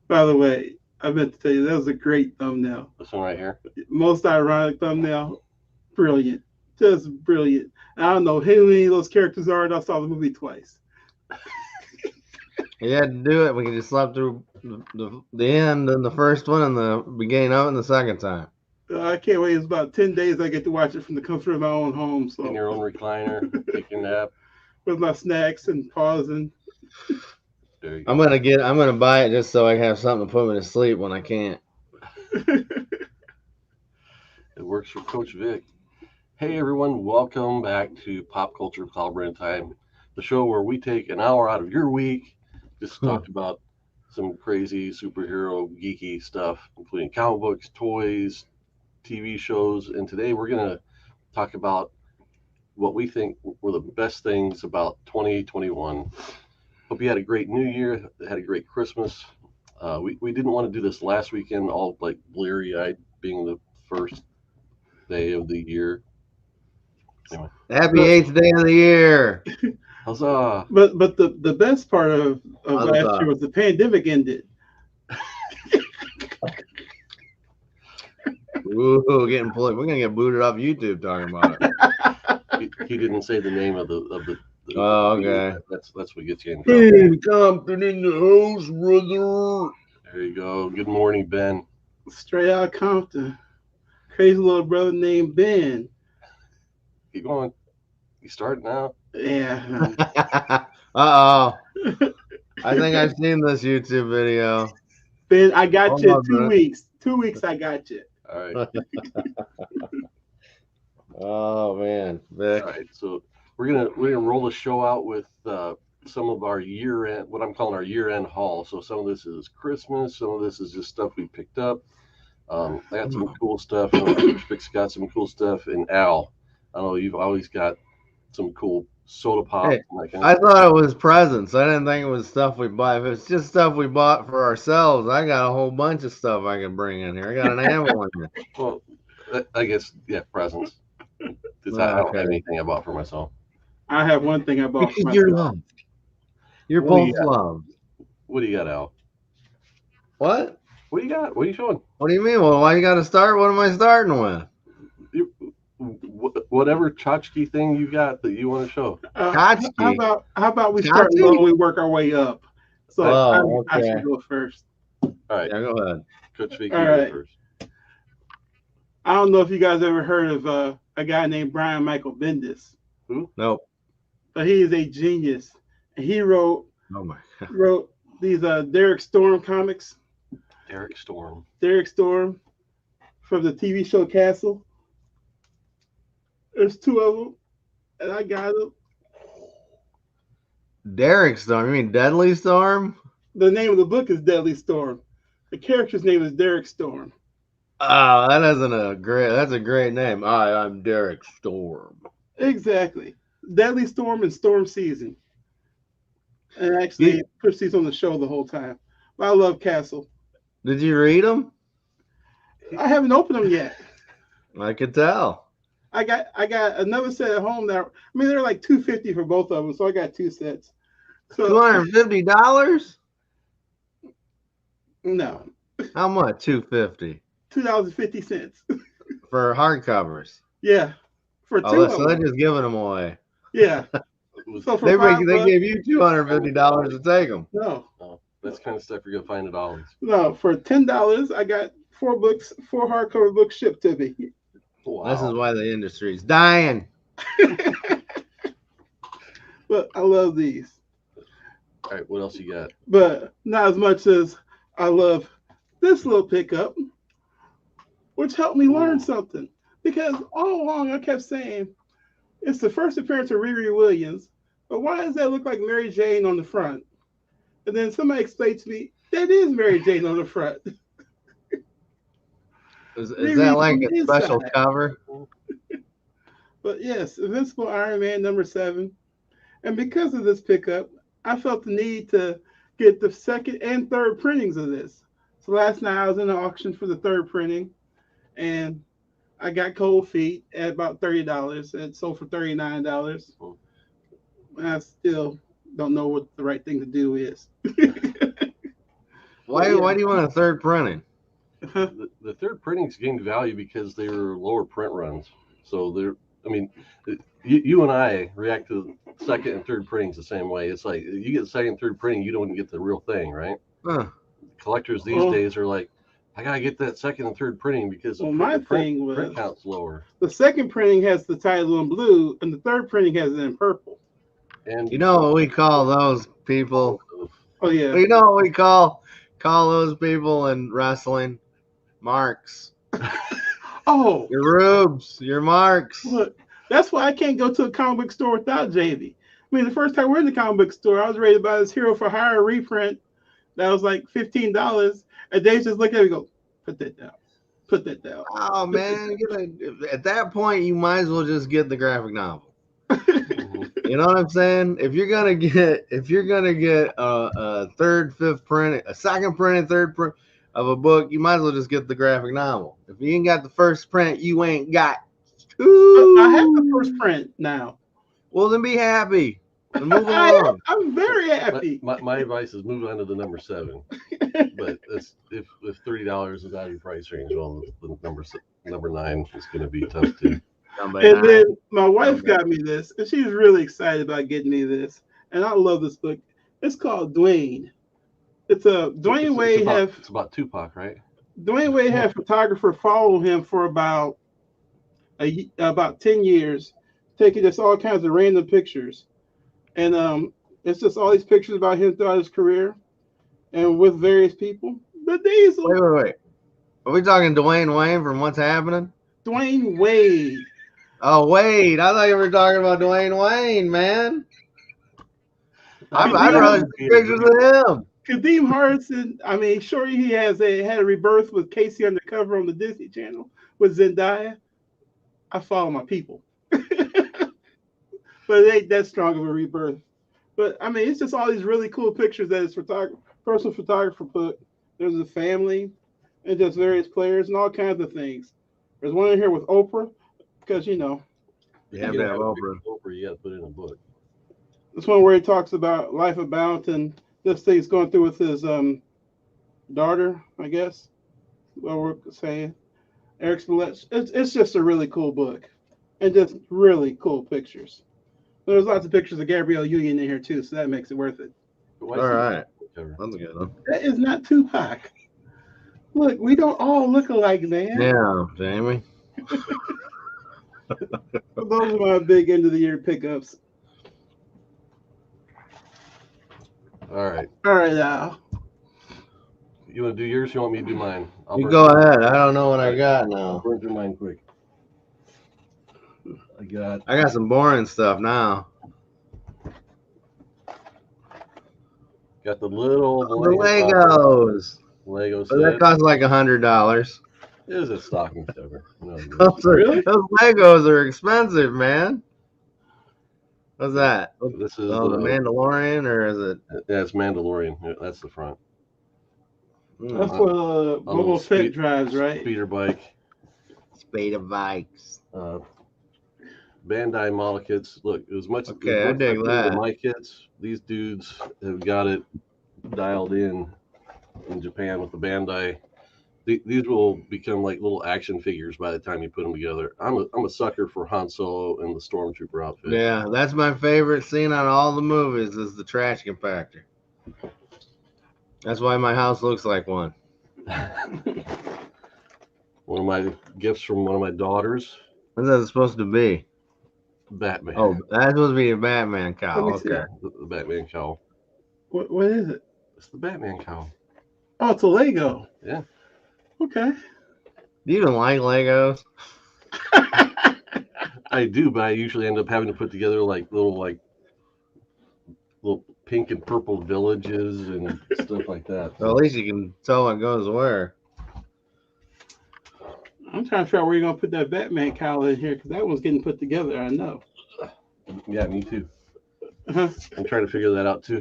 By the way, I meant to tell you that was a great thumbnail. This one right here. Most ironic thumbnail. Brilliant. Just brilliant. I don't know how many of those characters are, and I saw the movie twice. You had to do it. We can just slept through the end in the first one and the beginning of it the second time. I can't wait. It's about 10 days I get to watch it from the comfort of my own home. In So your own recliner, taking a nap. with my snacks and pausing. There you I'm go. gonna buy it just so I have something to put me to sleep when I can't. It works for Coach Vic. Hey everyone, welcome back to Pop Culture Clobbering Time, the show where we take an hour out of your week just to talk about some crazy superhero geeky stuff, including comic books, toys, TV shows, and today we're gonna talk about what we think were the best things about 2021. Hope you had a great New Year, had a great Christmas. We didn't want to do this last weekend, all like bleary eyed, being the first day of the year. Anyway, Happy 8th day of the year. huzzah! but the best part of last year Huzzah. was the pandemic ended. Ooh, getting pulled. We're gonna get booted off YouTube talking about it. He didn't say the name of the Oh, okay. that's what gets you in trouble. Hey, Compton in the house, brother. There you go. Good morning, Ben. Straight out of Compton. Crazy little brother named Ben. Keep going. You start now. Yeah. Uh-oh. I think I've seen this YouTube video. Ben, I got Hold you on in a 2 minute. weeks. 2 weeks I got you. All right. Oh man, Vic. All right. So we're gonna roll the show out with some of our year end, what I'm calling our year end haul. So some of this is Christmas, some of this is just stuff we picked up. I got some cool stuff. Coach Vic's got some cool stuff, and Al, I know you've always got some cool soda pop. Hey, And that kind of I stuff. thought it was presents. I didn't think it was stuff we buy. If it's just stuff we bought for ourselves, I got a whole bunch of stuff I can bring in here. I got an ammo in here. Well, I guess yeah, presents. Because I Oh, don't have okay. anything I bought for myself. I have one thing I bought for Because you're myself. loved. You're What do you both got? loved. What do you got, Al? What? What do you got? What are you showing? What do you mean? Well, why you got to start? What am I starting with? You, whatever tchotchke thing you got that you want to show. Tchotchke. How about we start Tchotchke? low and we work our way up? So Oh, I should okay. go first. All right, Yeah, go ahead. Coach Vic, All you go right. first. I don't know if you guys ever heard of a guy named Brian Michael Bendis, Who? Nope. but he is a genius. And he Oh my. wrote these Derek Storm comics. Derek Storm. Derek Storm from the TV show Castle. There's two of them, and I got them. Derek Storm. You mean Deadly Storm? The name of the book is Deadly Storm. The character's name is Derek Storm. Oh, that isn't a great. That's a great name. Hi, I'm Derek Storm. Exactly. Deadly Storm and Storm Season. And actually, Christy's on the show the whole time. But I love Castle. Did you read them? I haven't opened them yet. I could tell. I got another set at home now. I mean, they're like $250 for both of them, so I got two sets. So $250? no, How much? $250 $2.50. for hardcovers. Yeah, for Oh, two of so they're them. just giving them away. Yeah. Was- So for They $5, gave you $250 to take them. no, oh, that's kind of stuff you're gonna find at Ollie's. no, for $10, I got 4 books, 4 hardcover books shipped to me. Wow. This is why the industry's dying. But I love these. All right, what else you got? But not as much as I love this little pickup, which helped me learn something. Because all along I kept saying it's the first appearance of Riri Williams, but why does that look like Mary Jane on the front? And then somebody explained to me that is Mary Jane on the front. Is Riri that like on the a special inside. cover? But yes, Invincible Iron Man #7. And because of this pickup, I felt the need to get the second and third printings of this. So last night I was in the auction for the third printing, and I got cold feet at about $30. It sold for $39. I still don't know what the right thing to do is. Why do you want a third printing? The third printings gained value because they were lower print runs. So I mean, you and I react to second and third printings the same way. It's like you get the second and third printing, you don't get the real thing, right? Huh. Collectors these days are like, I gotta get that second and third printing because my print thing was count's lower. the second printing has the title in blue, and the third printing has it in purple. And You know what we call those people? Oh yeah. You know what we call those people in wrestling? Marks. Oh, Your rubes, your marks. look, that's why I can't go to a comic book store without JV. I mean, the first time we're in the comic book store, I was ready to buy this Hero for Hire reprint that was like $15, and Dave just looked at me and go, "Put that down, put that down." Oh man, at that point you might as well just get the graphic novel. You know what I'm saying? If you're gonna get a third, fifth print, a second print, and third print of a book, you might as well just get the graphic novel. If you ain't got the first print, you ain't got two. I have the first print now. Well, then be happy and move along. I'm very happy. My advice is move on to the number 7. But if $30 is out of your price range, well, the number 9 is going to be tough too. And then my wife got me this, and she's really excited about getting me this. And I love this book. It's called Dwayne. It's a Dwayne Wade it's about Tupac, right? Dwayne Wade had a photographer follow him for about 10 years, taking just all kinds of random pictures. And it's just all these pictures about him throughout his career and with various people. But these wait. Are we talking Dwayne Wayne from What's Happening? Dwayne Wade. Oh, Wade. I thought you were talking about Dwayne Wayne, man. I'd rather see pictures of him. Kadeem Hardison, I mean, sure, he had a rebirth with Casey Undercover on the Disney Channel with Zendaya. I follow my people. But it ain't that strong of a rebirth. But, I mean, it's just all these really cool pictures that his personal photographer put. There's a family and just various players and all kinds of things. There's one in here with Oprah because, You have to have Oprah. You got to put in a book. This one where he talks about life about and this thing's going through with his daughter, I guess. What we're saying. Eric Spillett. It's just a really cool book. And just really cool pictures. There's lots of pictures of Gabrielle Union in here too, so that makes it worth it. All right. That's a good one. That is not Tupac. Look, we don't all look alike, man. Yeah, Jamie. Those are my big end of the year pickups. All right. Al. You want to do yours? Or you want me to do mine? You go ahead. I don't know what I got now. I'll burn through mine quick. I got some boring stuff now. Got the little Legos. Legos. So that costs like $100. It was a stocking stuffer. No, Really? Those Legos are expensive, man. What's that? This is the Mandalorian, or is it? Yeah, it's Mandalorian. That's the front. That's what Boba Fett drives, right? Speeder bike. Speeder bikes. Bandai model kits. Look, as much I dig that. My kits, these dudes have got it dialed in Japan with the Bandai. These will become like little action figures by the time you put them together. I'm a sucker for Han Solo and the Stormtrooper outfit. Yeah, that's my favorite scene on all the movies is the trash compactor. That's why my house looks like one. One of my gifts from one of my daughters. What's that supposed to be? Batman. Oh, that's supposed to be a Batman cowl. Okay. The Batman cowl. What is it? It's the Batman cowl. Oh, it's a Lego. Yeah. Okay. Do you even like Legos? I do, but I usually end up having to put together like little pink and purple villages and stuff like that. Well, at least you can tell what goes where. I'm trying to figure out where you're going to put that Batman cowl in here because that one's getting put together, I know. Yeah, me too. Uh-huh. I'm trying to figure that out too.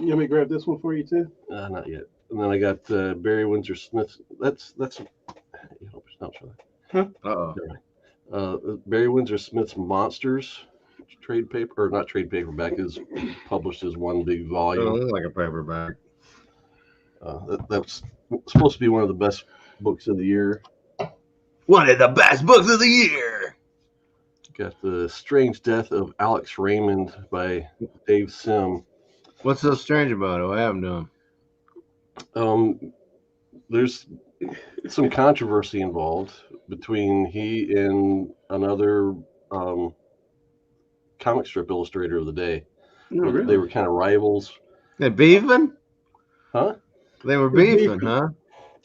You want me to grab this one for you too? Not yet. And then I got Barry Windsor Smith. That's not sure. Huh? Barry Windsor Smith's Monsters trade paper, or not trade paperback, is published as one big volume. It looks like a paperback. That's supposed to be one of the best books of the year. One of the best books of the year. Got The Strange Death of Alex Raymond by Dave Sim. What's so strange about it? What happened to him? There's some controversy involved between he and another comic strip illustrator of the day. Oh, really? They were kind of rivals. They beefing? Huh? They were They're beefing, beefing. huh?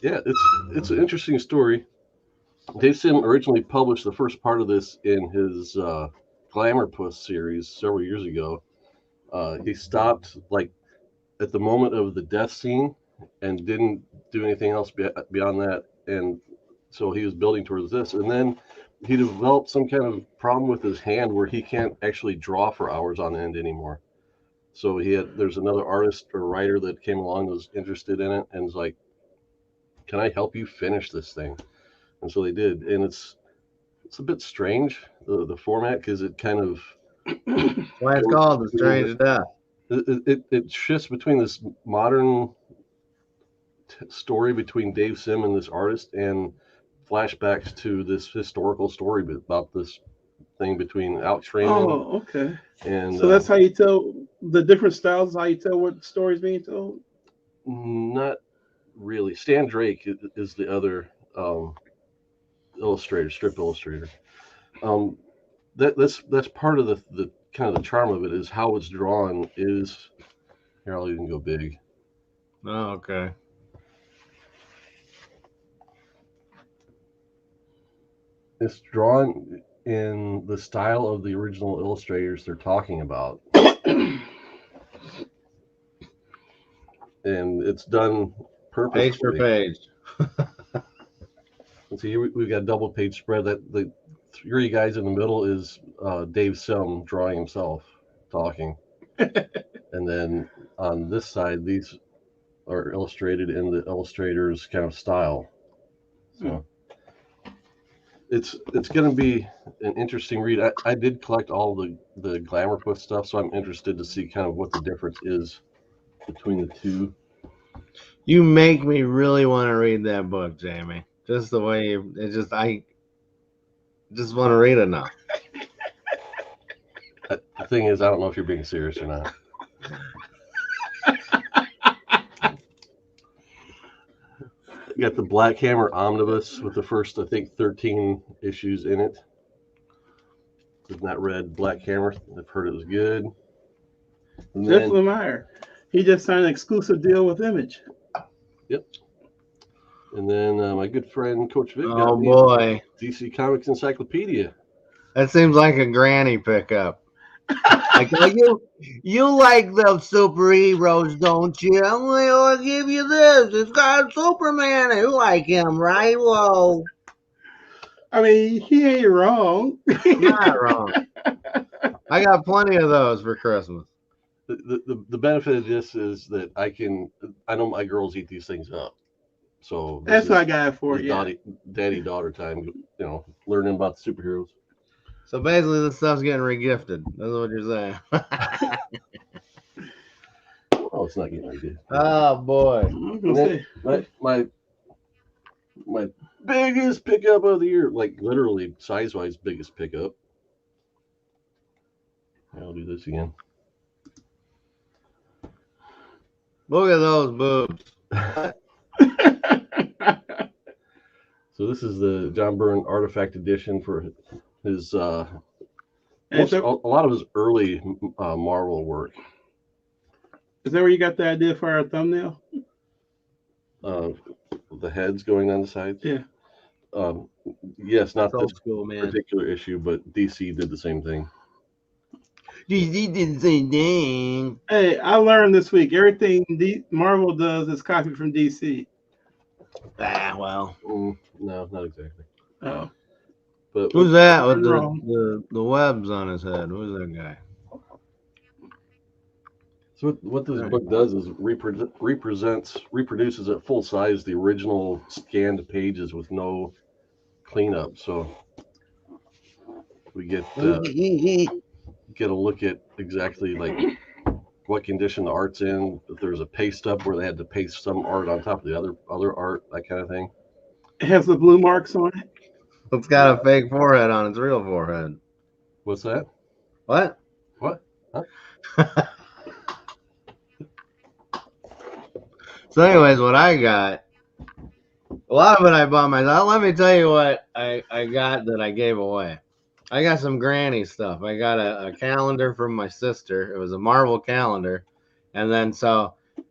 Yeah, it's an interesting story. Dave Sim originally published the first part of this in his Glamour Puss series several years ago. He stopped like at the moment of the death scene and didn't do anything else beyond that. And so he was building towards this. And then he developed some kind of problem with his hand where he can't actually draw for hours on end anymore. So there's another artist or writer that came along that was interested in it and was like, can I help you finish this thing? And so they did. And it's a bit strange, the format, because it kind of Why it's called The Strange Death. it shifts between this modern story between Dave Sim and this artist and flashbacks to this historical story about this thing between Alex Raymond. Oh, okay. And so that's how you tell the different styles. How you tell what story's being told? Not really. Stan Drake is the other illustrator, strip illustrator. That's part of the kind of the charm of it is how it's drawn. Is here, I'll even go big. Oh, okay. It's drawn in the style of the original illustrators they're talking about. And it's done purposefully. Page for page. And so here we've got a double page spread. That the three guys in the middle is Dave Sim drawing himself, talking. And then on this side, these are illustrated in the illustrator's kind of style. So it's going to be an interesting read. I did collect all the Glamour Puss stuff, so I'm interested to see kind of what the difference is between the two. You make me really want to read that book, Jamie. Just the way I just want to read it now. The thing is, I don't know if you're being serious or not. You got the Black Hammer Omnibus with the first, I think, 13 issues in it. I've not read Black Hammer. I've heard it was good. And Jeff Lemire, he just signed an exclusive deal with Image. Yep. And then my good friend Coach Vic Oh boy, DC Comics Encyclopedia. That seems like a granny pickup. Like you like the superheroes, don't you? I'll give you this. It's got Superman. You like him, right? Whoa. I mean, he ain't wrong. Not wrong. I got plenty of those for Christmas. The benefit of this is that I know my girls eat these things up. So that's what I got it for. Yeah. Daddy-daughter time, learning about the superheroes. So basically, this stuff's getting regifted. That's what you're saying. Oh, it's not getting regifted. Oh boy. My biggest pickup of the year, like literally size-wise biggest pickup. I'll do this again. Look at those boobs. So this is the John Byrne Artifact Edition for his a lot of his early Marvel work. Is that where you got the idea for our thumbnail? The heads going on the sides. Yeah. Yes, not this school, man. particular issue, but DC did the same thing. DC did the same thing. Hey, I learned this week everything Marvel does is copied from DC. Ah, well. No, not exactly. Oh. But who's that with the webs on his head? Who's that guy? So what this book does is reproduces at full size the original scanned pages with no cleanup. So we get a look at exactly like what condition the art's in, if there's a paste up where they had to paste some art on top of the other art, that kind of thing. It has the blue marks on it. It's got a fake forehead on its real forehead. What's that? What? What? Huh? So, anyways, what I got, a lot of it I bought myself. Let me tell you what I got that I gave away. I got some granny stuff. I got a calendar from my sister. It was a Marvel calendar. And then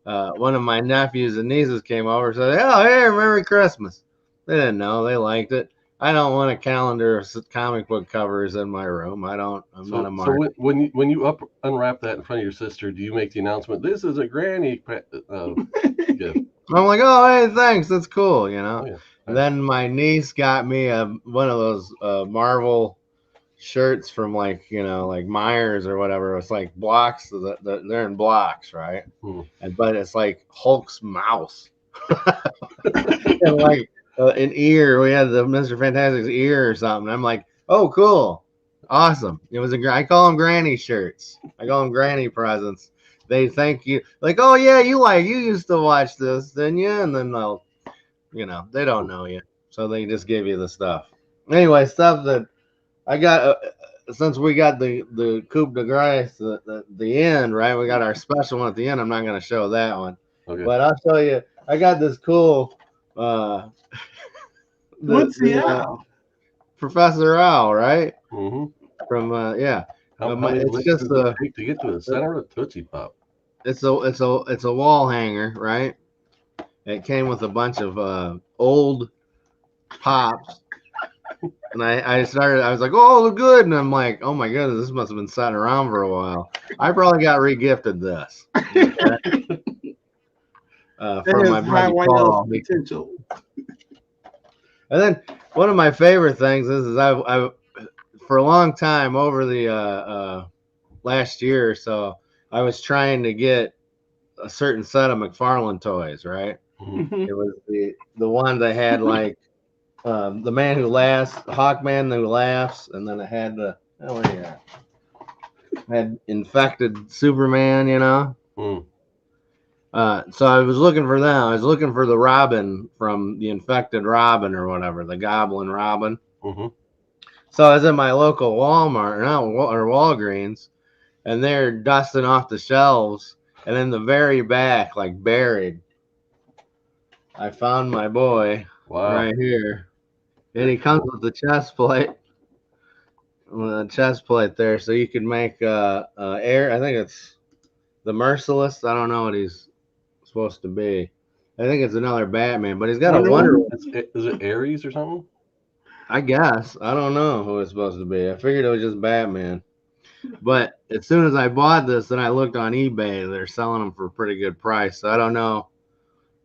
one of my nephews and nieces came over and said, "Oh, hey, Merry Christmas." They didn't know. They liked it. I don't want a calendar of comic book covers in my room. I'm not a mark. So when you unwrap that in front of your sister, do you make the announcement, "This is a granny gift"? I'm like, "Oh, hey, thanks. That's cool," you know. Oh, yeah. And then my niece got me one of those Marvel shirts from like Myers or whatever. It's like blocks. They're in blocks, right? But it's like Hulk's mouth and like an ear. We had the Mr. Fantastic's ear or something. I'm like, "Oh, cool, awesome." It was I call them granny shirts. I call them granny presents. They thank you, like, "Oh yeah, you used to watch this, didn't you?" And then they'll, they don't know you, so they just give you the stuff. Anyway, stuff that I got since we got the coup de grace, the end, right? We got our special one at the end. I'm not going to show that one, but I'll show you. I got this cool. What's the owl? Professor Owl, right? Mm-hmm. From How many it's licks just does it take to get to the center of Tootsie Pop? It's a wall hanger, right? It came with a bunch of old pops. And I was like, "Oh, look good." And I'm like, "Oh my goodness, this must have been sitting around for a while." I probably got regifted this. From my buddy Paul. Potential. And then one of my favorite things is I for a long time over the last year or so, I was trying to get a certain set of McFarlane toys, right? Mm-hmm. It was the one that had like the Man Who Laughs, the Hawkman Who Laughs, and then it had had infected Superman, So I was looking for them. I was looking for the Robin from the Infected Robin or whatever, the Goblin Robin. Mm-hmm. So I was at my local Walmart or Walgreens, and they're dusting off the shelves, and in the very back, like buried, I found my boy right here. And he comes with the chest plate. There, so you can make air. I think it's the Merciless. I don't know what he's supposed to be. I think it's another Batman, but he's got a Wonder Woman. Is it Ares or something? I guess. I don't know who it's supposed to be. I figured it was just Batman. But as soon as I bought this, then I looked on eBay. They're selling them for a pretty good price. So I don't know.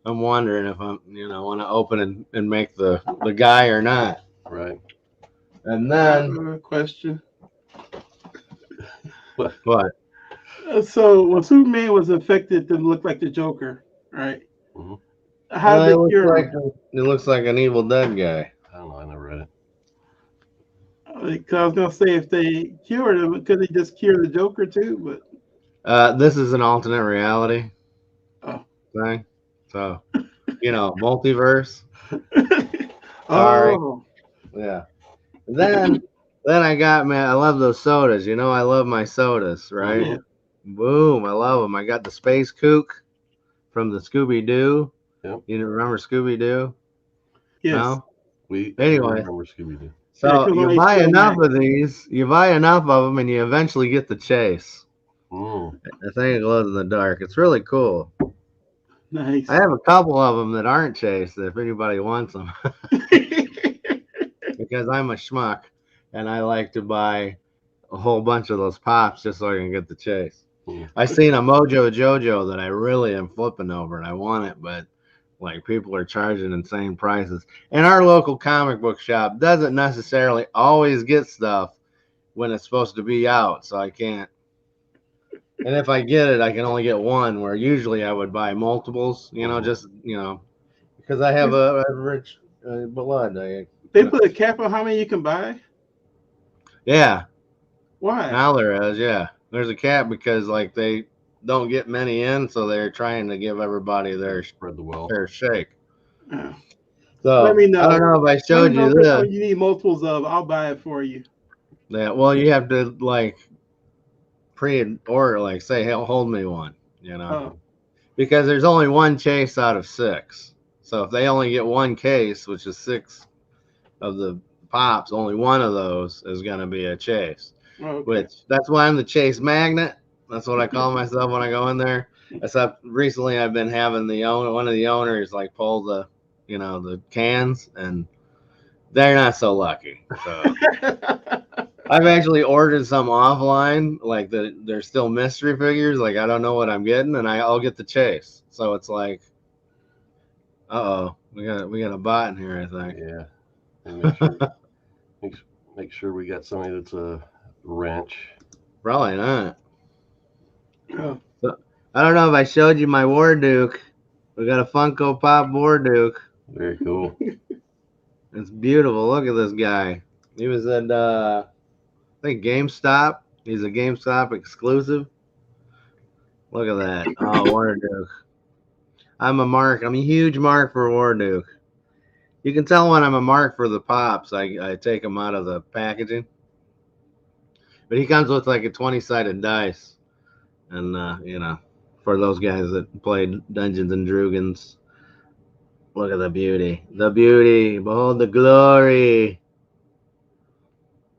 I'm wondering if I'm, want to open and make the guy or not. Right. And then question. What? So when Superman was affected to look like the Joker, right? Mm-hmm. How did it cure him? It looks like an Evil Dead guy. I don't know. I never read it. Because I was gonna say if they cured him, could they just cure the Joker too? But this is an alternate reality thing. So multiverse. Sorry. Oh. Yeah. Then I got, man, I love those sodas. I love my sodas, right? Yeah. Boom, I love them. I got the Space Kook from the Scooby-Doo. Yep. You remember Scooby-Doo? Yes. No? Anyway. Remember Scooby-Doo. So you buy enough of these, you buy enough of them, and you eventually get the chase. Mm. I think it glows in the dark. It's really cool. Nice. I have a couple of them that aren't chased if anybody wants them. Because I'm a schmuck, and I like to buy a whole bunch of those pops just so I can get the chase. I seen a Mojo Jojo that I really am flipping over, and I want it, but like people are charging insane prices. And our local comic book shop doesn't necessarily always get stuff when it's supposed to be out, so I can't. And if I get it, I can only get one, where usually I would buy multiples, because I have a rich blood. They put a cap on how many you can buy? Yeah. Why? Now there is, yeah. There's a cap because like they don't get many in, so they're trying to give everybody their Spread the wealth. fair shake. Uh, So Let me know. I don't know if I Let showed me know you if there's this. something you need multiples of. I'll buy it for you. Yeah, well, you have to like pre-order, like say, hey, hold me one, you know, Oh, because there's only one chase out of 6. So if they only get one case, which is 6 of the pops, only one of those is going to be a chase. okay. Which that's why I'm the chase magnet. That's what I call myself when I go in there. Except recently, I've been having one of the owners like pull the, the cans, and they're not so lucky. So I've actually ordered some offline, like they're still mystery figures. Like I don't know what I'm getting, and I'll get the chase. So it's like, we got a bot in here, I think. Yeah. And make sure we got somebody that's a wrench. Probably not. Oh, So, I don't know if I showed you my War Duke. We got a Funko Pop War Duke. Very cool. It's beautiful. Look at this guy. He was at I think GameStop. He's a GameStop exclusive. Look at that. Oh, War Duke. I'm a huge mark for War Duke. You can tell when I'm a mark for the pops. I take them out of the packaging. But he comes with like a 20-sided dice. And, for those guys that played Dungeons and Dragons, look at the beauty. The beauty. Behold the glory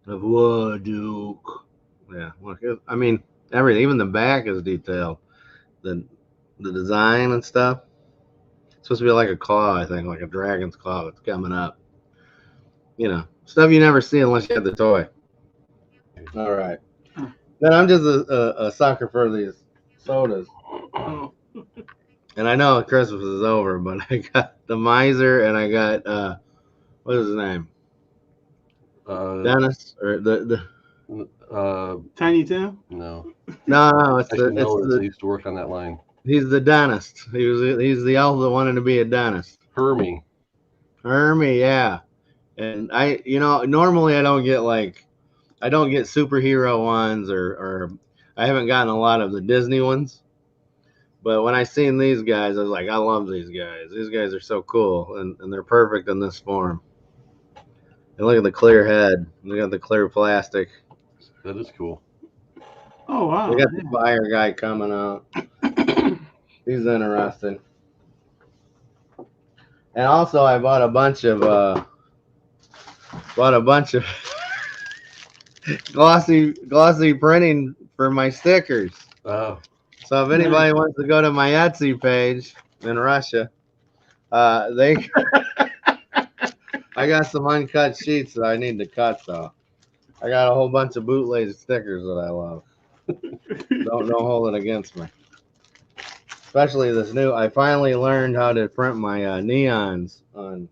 of War Duke. Yeah. Look, I mean, everything. Even the back is detailed. The design and stuff. It's supposed to be like a claw, I think, like a dragon's claw that's coming up. Stuff you never see unless you have the toy. All right. Then I'm just a sucker for these sodas. oh. And I know Christmas is over, but I got the Miser and I got what is his name? Dennis or the Tiny Tim? No. no, it's I should know this. I used to work on that line. he's the dentist. He's the elf that wanted to be a dentist. Hermie. Yeah. And normally I don't get superhero ones or I haven't gotten a lot of the Disney ones. But when I seen these guys, I was like, I love these guys. These guys are so cool, and they're perfect in this form. And look at the clear head. Look at the clear plastic. That is cool. Oh, wow. We got the fire guy coming out. He's interesting. And also, I bought a bunch of glossy printing for my stickers. Oh. So if anybody wants to go to my Etsy page in Russia, I got some uncut sheets that I need to cut. So I got a whole bunch of bootleg stickers that I love. Don't hold it against me. Especially this new. I finally learned how to print my neons on.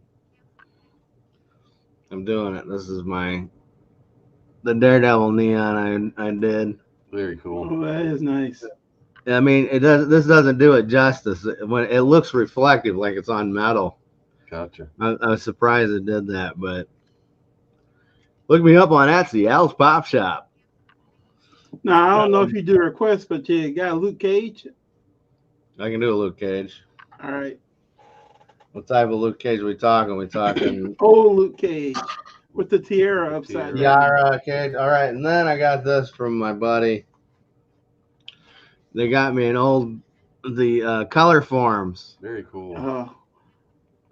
I'm doing it. This is the Daredevil neon I did. Very cool. Oh, that is nice. I mean, this doesn't do it justice. When it looks reflective, like it's on metal. Gotcha. I was surprised it did that, but look me up on Etsy, Al's Pop Shop. Now, I don't know if you do requests, but you got Luke Cage? I can do a Luke Cage. All right. What type of Luke Cage are we talking? We talking Old Luke Cage with the tiara upside down. Yara Cage. All right, and then I got this from my buddy. They got me the color forms. Very cool. Are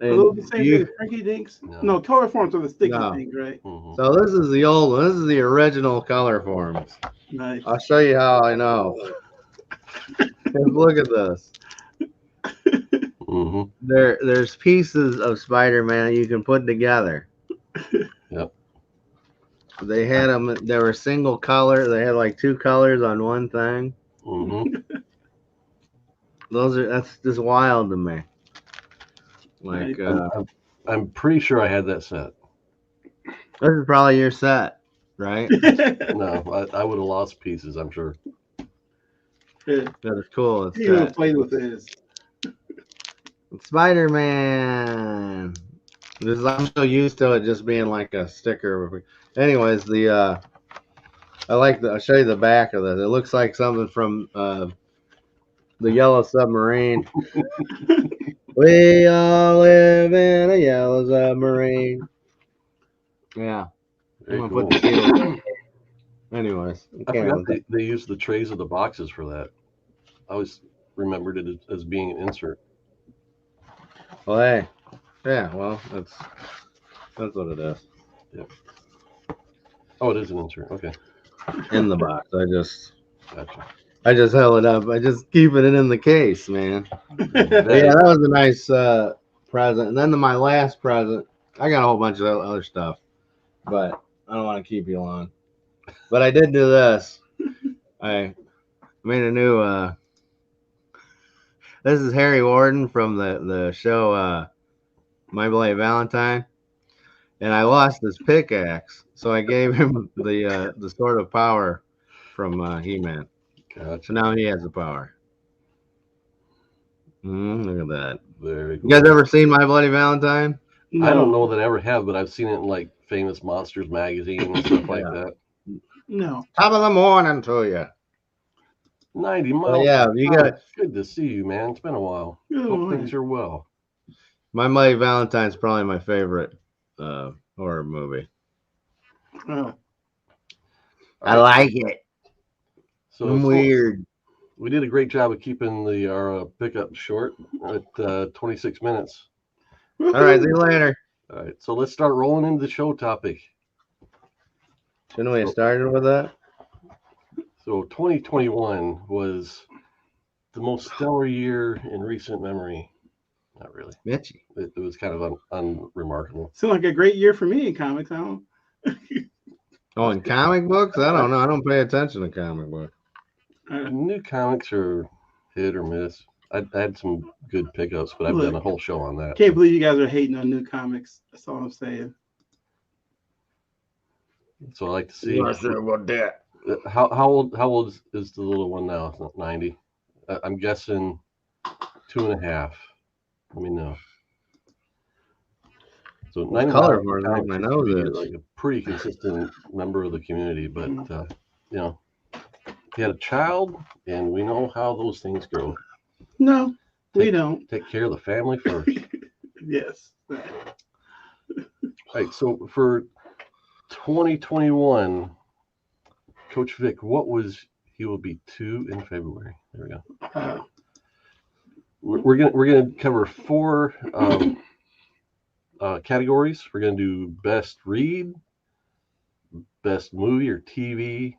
those the same thing as Frankie Dinks? No, color forms are the sticky things, right? Mm-hmm. So this is the old one. This is the original color forms. Nice. I'll show you how I know. Look at this. Mm-hmm. There's pieces of Spider-Man you can put together. Yep. They had them. They were single color. They had like 2 colors on one thing. Mm-hmm. That's just wild to me. Like I'm pretty sure I had that set. This is probably your set, right? No, I would have lost pieces, I'm sure. Yeah. That is cool. He would have played with his. Spider-Man. I'm so used to it just being like a sticker. Anyways, I'll show you the back of this. It looks like something from The Yellow Submarine. We all live in a yellow submarine. Yeah. Very I'm cool. gonna put the Beatles. Anyways, I came forgot with they used the trays of the boxes for that. I always remembered it as being an insert. Well, hey, yeah. Well, that's what it is. Oh, it is an insert. Okay, In the box. gotcha. I just held it up. I just keeping it in the case, man. But yeah, That that was a nice present. And then my last present, I got a whole bunch of other stuff, but I don't want to keep you long. But I did do this. I made a new. This is Harry Warden from the show My Bloody Valentine, and I lost his pickaxe, so I gave him the Sword of Power from He-Man. gotcha. So now he has the power. Look at that. Very cool. You guys ever seen My Bloody Valentine? I don't know that I ever have, but I've seen it in like Famous Monsters magazine and stuff like that. No. Top of the morning to you. 90 miles. yeah, you got it. Good to see you, man. It's been a while. Good Hope morning. things are well. My Bloody Valentine's probably my favorite horror movie. Oh. I like it. So I'm weird. we did a great job of keeping our pickup short at 26 minutes. All right, see you later. All right, so let's start rolling into the show topic. Shouldn't we have started with that? So 2021 was the most stellar year in recent memory. Not really. Mitchy. It was kind of unremarkable. Seemed like a great year for me in comics. I don't. Oh, in comic books? I don't know. I don't pay attention to comic books. New comics are hit or miss. I had some good pickups, but I've done a whole show on that. Can't believe you guys are hating on new comics. That's all I'm saying. So I like to see. About that. How old is the little one now? It's not 90. I'm guessing 2.5. Let me know. So 90 color miles more than I know this. like a pretty consistent member of the community, but you know, he had a child, and we know how those things go. No, we don't. Take care of the family first. Yes. All right. So for 2021, Coach Vic, he will be 2 in February. There we go. We're gonna cover 4 categories. We're gonna do best read, best movie or TV,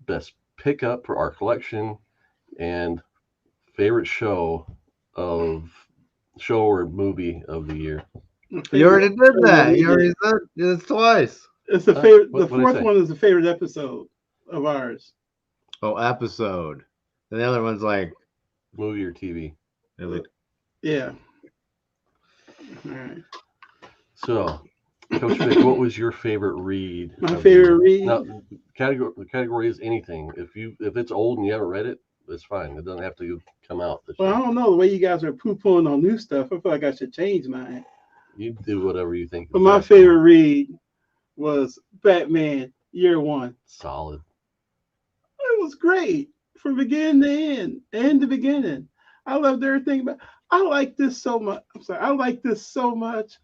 best pickup for our collection, and favorite show or movie of the year. You already did that. You already said it twice. It's the favorite. The What'd I fourth say? one is the favorite episode of ours. Oh, episode. And the other one's like Movie or TV. Yeah. All right. So, Coach Vic, what was your favorite read? My favorite read. Now, the category is anything. If it's old and you haven't read it, it's fine. It doesn't have to come out this Well, year. I don't know the way you guys are poo-pooing on new stuff. I feel like I should change mine. You do whatever you think. But my favorite read was Batman Year One. Solid. It was great from beginning to end and the beginning. I loved everything about. I like this so much. I'm sorry. I like this so much.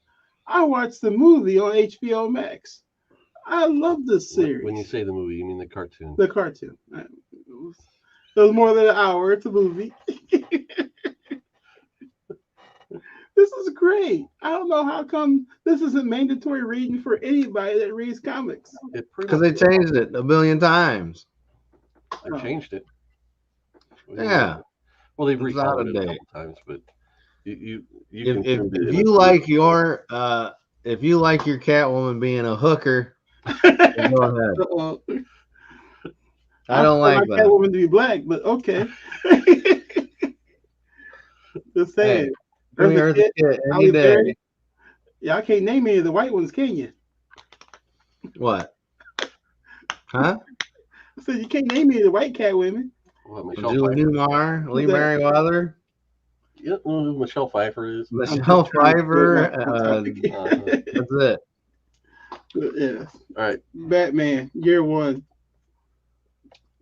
I watched the movie on HBO Max. I love this series. When you say the movie, you mean the cartoon? The cartoon. It was more than an hour. It's a movie. This is great. I don't know how come this isn't mandatory reading for anybody that reads comics. because they changed it a billion times. I changed it. Yeah. Well, they've It's out recalled of it a date. couple times, but you If you like your Catwoman being a hooker, go ahead. I don't like that. Catwoman to be black, but okay. Just saying. Give me Eartha Kitt any day. Yeah, I can't name any of the white ones, can you? What? Huh? I said you can't name any of the white cat women. Well, Michelle Julie Pfeiffer. Newmar, Lee Who's that? Merriweather, You know who Michelle Pfeiffer is? Michelle Pfeiffer. That's it. Yeah. All right. Batman Year One.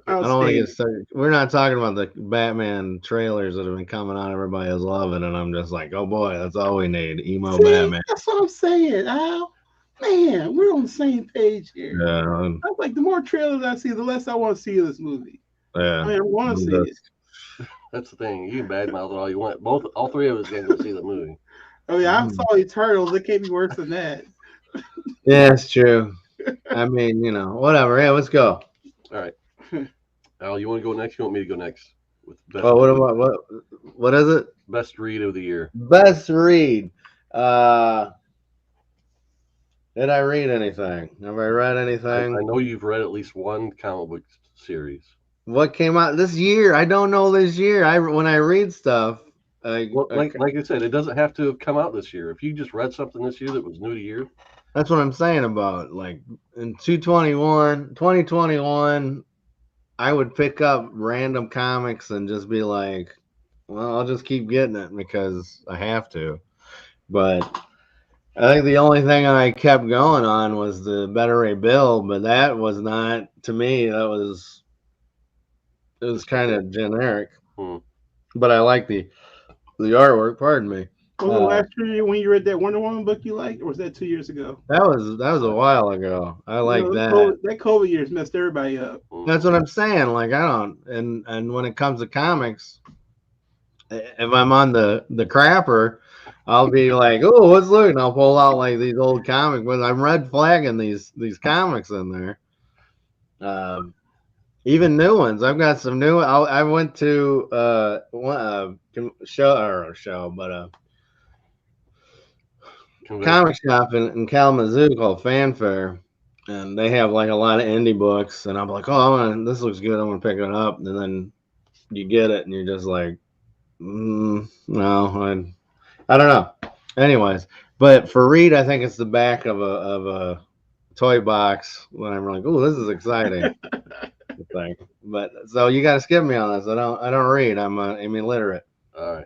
I don't want to Outstanding. get started. We're not talking about the Batman trailers that have been coming out. Everybody is loving, and I'm just like, oh boy, that's all we need. Emo See, Batman. that's what I'm saying, Al. Man, we're on the same page here. Yeah, I'm like, the more trailers I see, the less I want to see this movie. I yeah. mean, I want to I'm see it. just, That's the thing. You can badmouth it all you want. All three of us can go see the movie. Oh yeah, I mm. saw Eternals. It can't be worse than that. Yeah, it's true. I mean, whatever. Yeah, let's go. All right, Al, you want to go next? You want me to go next with Oh, what is it? best read of the year? Best read. Uh, did I read anything? Have I read anything? I know you've read at least one comic book series. What came out this year? I don't know this year. When I read stuff, Well, like I said, it doesn't have to have come out this year. If you just read something this year that was new to you, that's what I'm saying about like in 2021, I would pick up random comics and just be like, well, I'll just keep getting it because I have to. But I think the only thing I kept going on was the Better Ray Bill, but that was not, to me, it was kind of generic. Hmm. But I like the artwork. Pardon me. Was it last year when you read that Wonder Woman book you liked, or was that 2 years ago? That was a while ago. I like that. That COVID year's messed everybody up. That's what I'm saying. Like I don't, and when it comes to comics, if I'm on the crapper, I'll be like, oh, what's looking? I'll pull out like these old comics, but I'm red flagging these comics in there. Even new ones. I've got some new. I went to comic shop in Kalamazoo called Fanfare, and they have like a lot of indie books. And I'm like, oh, this looks good. I'm gonna pick it up. And then you get it, and you're just like, no, I don't know. Anyways, but for read, I think it's the back of a toy box when I'm like, oh, this is exciting. Thing. But so you got to skip me on this. I don't read. I'm illiterate. All right.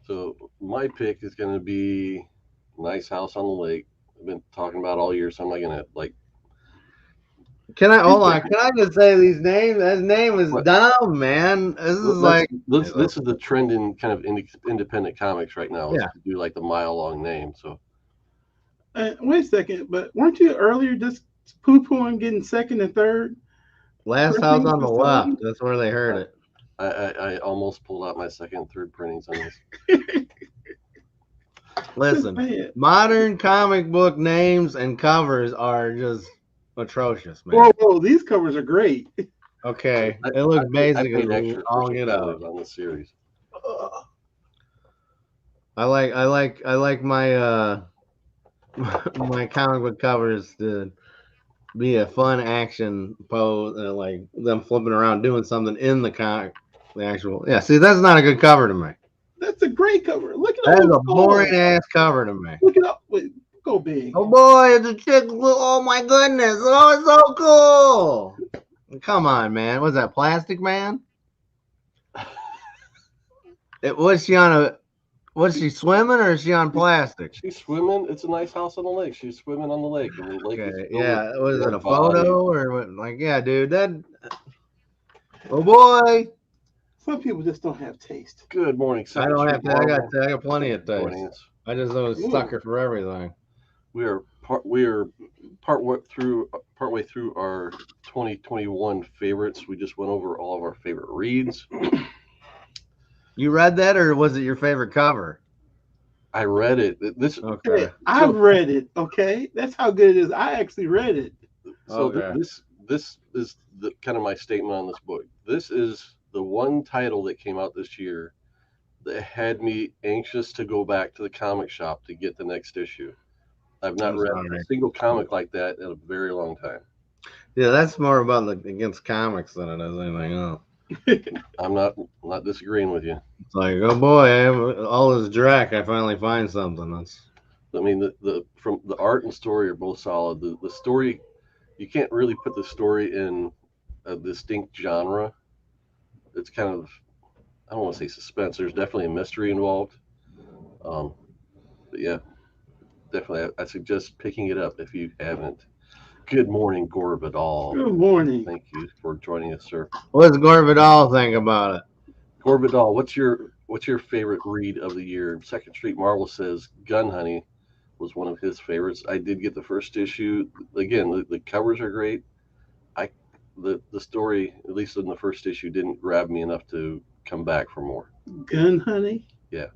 So my pick is going to be Nice House on the Lake. I've been talking about all year, so I'm not going to like. Can I hold on? Can I just say these names? His name is dumb, man. This is this is the trend in kind of independent comics right now. Yeah. To do like the mile-long name. So. Wait a second, but weren't you earlier just poo-pooing getting second and third? Last House on the Left. That's where they heard it. I almost pulled out my second and third printings on this. Listen, modern comic book names and covers are just atrocious, man. Whoa, these covers are great. Okay, it looks basically all get out on the series. I like my my comic book covers to be a fun action pose, like them flipping around doing something in the comic. The actual, yeah. See, that's not a good cover to me. That's a great cover. Look at that. Is a boring ass cover to me. Look it up. Wait, go big. Oh boy, it's a chick. Oh my goodness! Oh, it's so cool. Come on, man. Was that Plastic Man? Was she swimming or is she on plastic? She's swimming. It's a nice house on the lake. She's swimming on the lake. And the lake is yeah. Was it a photo or what? Like, yeah, dude. That. Oh boy. Some people just don't have taste. Good morning. I don't have to. I got plenty of taste. I just know a sucker for everything. We are partway through our 2021 favorites. We just went over all of our favorite reads. You read that, or was it your favorite cover? I read it. Okay. I've read it. Okay, that's how good it is. I actually read it. So this is the kind of my statement on this book. This is the one title that came out this year that had me anxious to go back to the comic shop to get the next issue. I've not read a single comic like that in a very long time. Yeah, that's more about against comics than it is anything else. I'm not disagreeing with you. It's like, oh boy, all this drac, I finally find something. I mean, the from the art and story are both solid. The story, you can't really put the story in a distinct genre. It's kind of, I don't want to say suspense. There's definitely a mystery involved. But yeah, definitely, I suggest picking it up if you haven't. Good morning, Gore Vidal. Good morning. Thank you for joining us, sir. What's Gore Vidal think about it? Gore Vidal, what's your favorite read of the year? Second Street Marvel says Gun Honey was one of his favorites. I did get the first issue. Again, the covers are great. I the story, at least in the first issue, didn't grab me enough to come back for more. Gun honey. Yeah.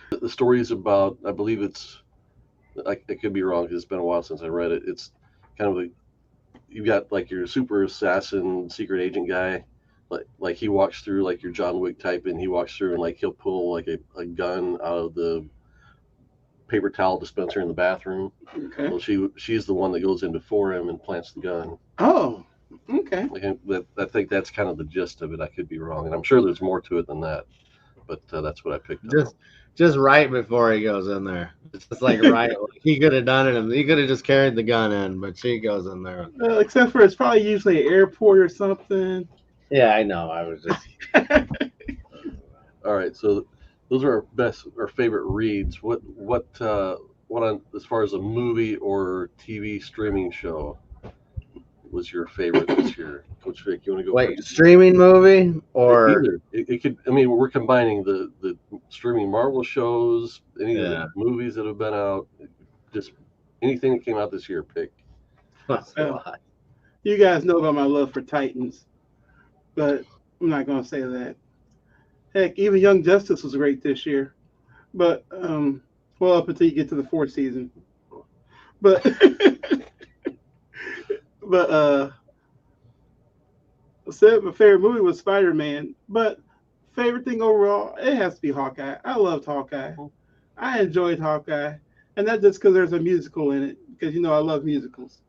The story is about, I believe I could be wrong because it's been a while since I read it. It's kind of you got like your super assassin secret agent guy, like he walks through like your John Wick type, and he walks through and like he'll pull like a gun out of the paper towel dispenser in the bathroom. Okay. Well, she's the one that goes in before him and plants the gun. Oh, okay. I think that's kind of the gist of it. I could be wrong, and I'm sure there's more to it than that, but that's what I picked up. Just right before he goes in there. It's just like right. He could have done it, and he could have just carried the gun in, but she goes in there. Except for it's probably usually an airport or something. Yeah, I know. I was just. All right, so those are our favorite reads. What on as far as a movie or TV streaming show was your favorite this year, Coach Vic? You want to go? Wait, streaming movie or either? It could. I mean, we're combining the streaming Marvel shows, any of the movies that have been out, just anything that came out this year. Pick. That's a lot. You guys know about my love for Titans, but I'm not gonna say that. Heck, even Young Justice was great this year, but well, up until you get to the fourth season. But I said my favorite movie was Spider-Man, but favorite thing overall, it has to be Hawkeye. I loved Hawkeye. I enjoyed Hawkeye, and not just because there's a musical in it, because I love musicals.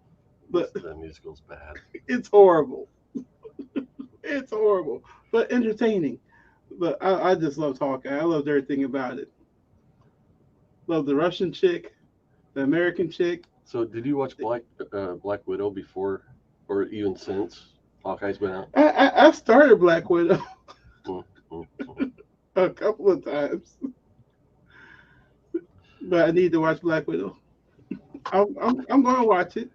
But the musical's bad. It's horrible. It's horrible, but entertaining. But I just loved Hawkeye. I loved everything about it. Love the Russian chick, the American chick. So, did you watch Black Widow before, or even since Hawkeye's been out? I started Black Widow a couple of times, but I need to watch Black Widow. I'm going to watch it.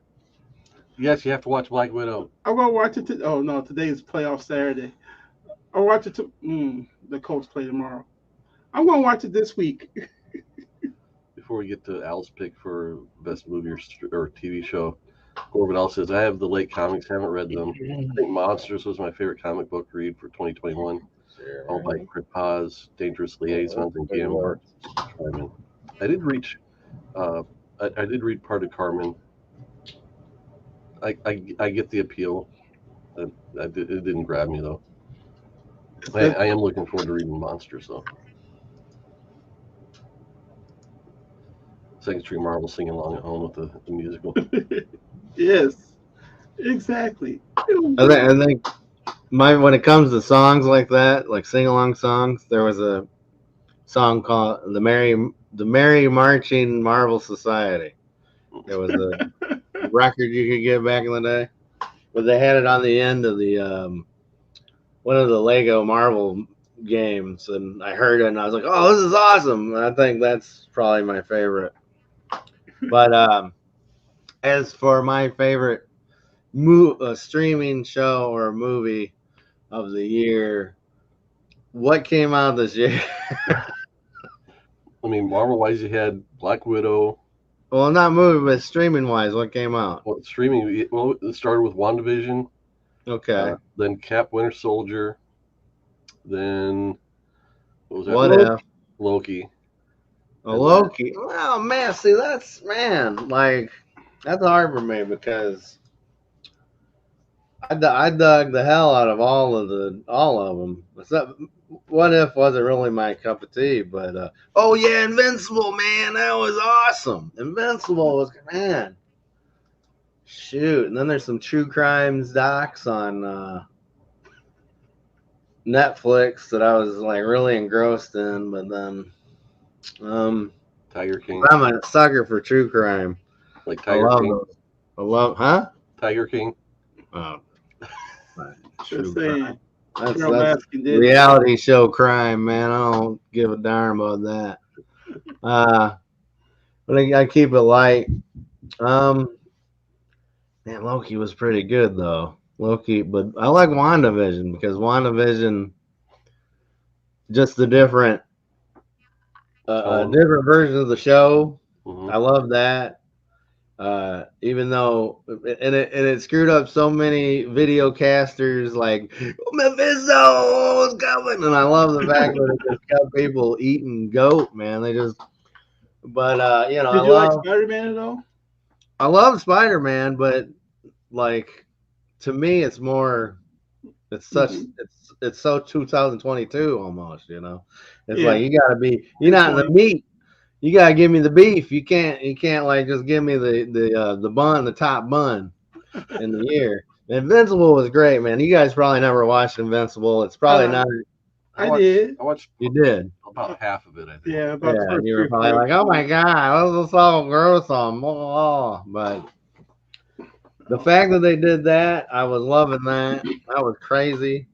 Yes, you have to watch Black Widow. I'm going to watch it. Oh no, today is playoff Saturday. I'll watch it. The Colts play tomorrow. I'm going to watch it this week. Before we get to Al's pick for best movie or TV show, Corbin Al says, I have the late comics, haven't read them. I think Monsters was my favorite comic book read for 2021. All by Chris Paz, Dangerous Liaisons, and Gambart. I did read part of Carmen. I get the appeal. It didn't grab me though. I am looking forward to reading Monsters though. Second Street Marvel singing along at home with the musical. Yes, exactly. I think when it comes to songs like that, like sing along songs, there was a song called the Merry Marching Marvel Society. There was a record you could get back in the day, but they had it on the end of the one of the Lego Marvel games, and I heard it and I was like, "Oh, this is awesome!" And I think that's probably my favorite. But as for my favorite streaming show or movie of the year, what came out this year? I mean, Marvel-wise, you had Black Widow. Well, not movie, but streaming-wise, what came out? Well, streaming. Well, it started with WandaVision. Okay. Then Cap, Winter Soldier. Then what was that? What if? Loki. Loki. Oh man, see that's hard for me because I dug the hell out of all of them. Except What If wasn't really my cup of tea, but oh yeah, Invincible, man, that was awesome. Invincible was, man. Shoot, and then there's some true crimes docs on Netflix that I was like really engrossed in, but then Tiger King. I'm a sucker for true crime. Like Tiger King. I love, huh? Tiger King. Oh, True crime. That's reality show crime, man. I don't give a darn about that. But I keep it light. Man, Loki was pretty good though. Loki, but I like WandaVision because WandaVision, just the different version of the show. Hmm. I love that. Even though it screwed up so many video casters like Mephisto's coming, and I love the fact that it just kept people eating goat, man. They just, but Did you like Spider-Man at all? I love Spider Man, but like to me, it's more. It's such Hmm. it's so 2022 almost. It's like Yeah, you gotta be. You're good not in the point. meat. You gotta give me the beef. You can't like just give me the bun, the top bun in the year. Invincible was great, man. You guys probably never watched Invincible. It's probably Uh, not. I I watched did. I watched You did, about Uh, half of it, I think. yeah, about the yeah. And first you three were or probably four like, "Oh my episodes. god, this is so gruesome." Oh, but the Oh, fact that they did that, I was loving that. That was crazy.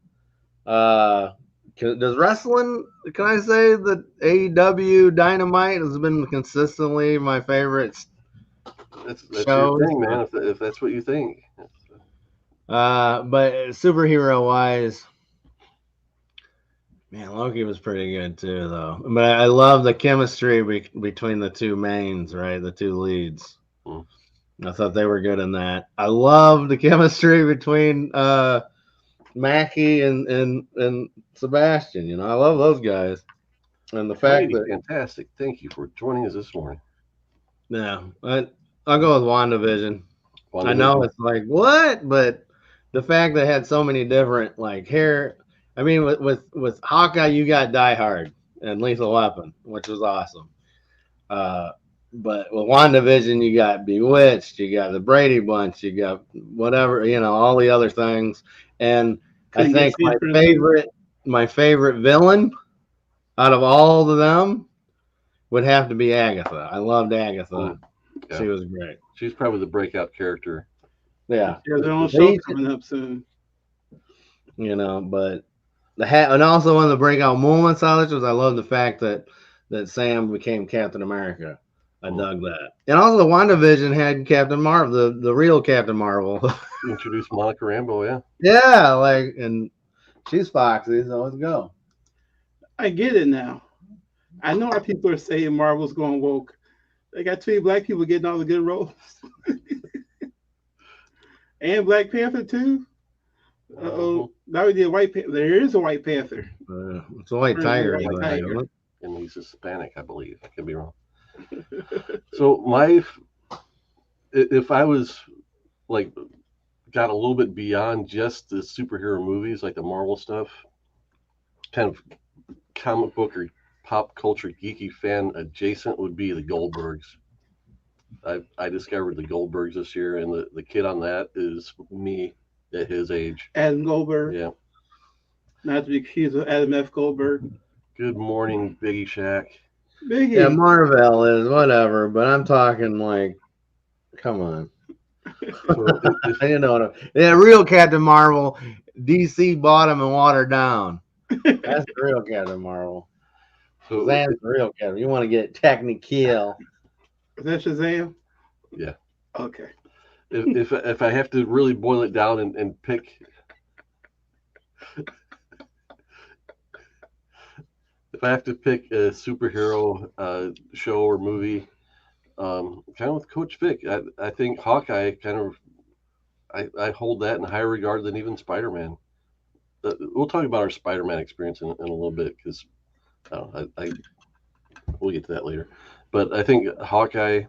Uh, does wrestling? Can I say that AEW Dynamite has been consistently my favorite That's your shows? thing, man. If that's what you think. But superhero wise, man, Loki was pretty good too, though. But I love the chemistry between the two mains, right? The two leads. Mm. I thought they were good in that. I love the chemistry between Mackie and Sebastian. I love those guys, and the fact Alrighty, that fantastic. Thank you for joining us this morning. yeah, I'll go with WandaVision. I know WandaVision. it's like what, but the fact that it had so many different like hair. I mean, with Hawkeye, you got Die Hard and Lethal Weapon, which was awesome. Uh, but with WandaVision, you got Bewitched, you got the Brady Bunch, you got whatever, all the other things. And I couldn't get think my Sanford too. favorite, my favorite villain out of all of them would have to be Agatha. I loved Agatha. Mm. She Yeah, was great. she's probably the breakout character. Yeah. There's their own show They, coming up soon. but and also one of the breakout moments out of it was I love the fact that Sam became Captain America. I Mm. dug that. And also the WandaVision had Captain Marvel, the real Captain Marvel. Introduced Monica Rambeau. Yeah. Yeah, like, and she's Foxy, so let's go. I get it now. I know why people are saying Marvel's going woke. They got too many black people getting all the good roles, and Black Panther too. Hmm. Oh, now we did White Panther. There is a White Panther. It's a white Or is it a tiger, White isn't Tiger? it? And he's Hispanic, I believe. I could be wrong. So if I was like got a little bit beyond just the superhero movies, like the Marvel stuff, kind of comic book or pop culture geeky fan adjacent would be the Goldbergs. I discovered the Goldbergs this year, and the kid on that is me at his age. Adam Goldberg, Yeah. not to be accused of Adam F. Goldberg. Good morning, Biggie Shack. Yeah, Biggie. Marvel is whatever, but I'm talking like, come on. So if You know what yeah, real Captain Marvel, DC bought him and watered down. That's the real Captain Marvel. so Shazam's the real Captain. You want to get technical. Is that Shazam? yeah, Okay. if I have to really boil it down and pick, if I have to pick a superhero show or movie, kind of with Coach Vic, I think Hawkeye kind of I hold that in higher regard than even Spider Man. We'll talk about our Spider Man experience in a little bit because we'll get to that later. But I think Hawkeye,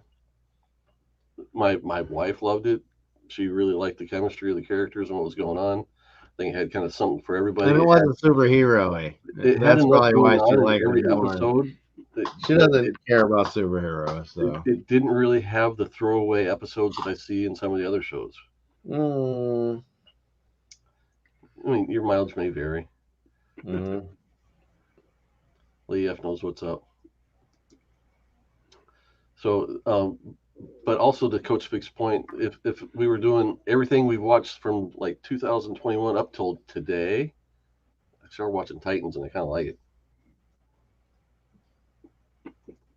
my wife loved it. She really liked the chemistry of the characters and what was going on. I think it had kind of something for everybody. And it wasn't superhero. It had That's enough probably going why she on in liked it every more. episode. She doesn't care about superheroes, so. It didn't really have the throwaway episodes that I see in some of the other shows. Mm, I mean, your mileage may vary. mm. Lee F knows what's up. So, but also to Coach Vic's point, if we were doing everything we've watched from like 2021 up till today, I started watching Titans and I kind of like it.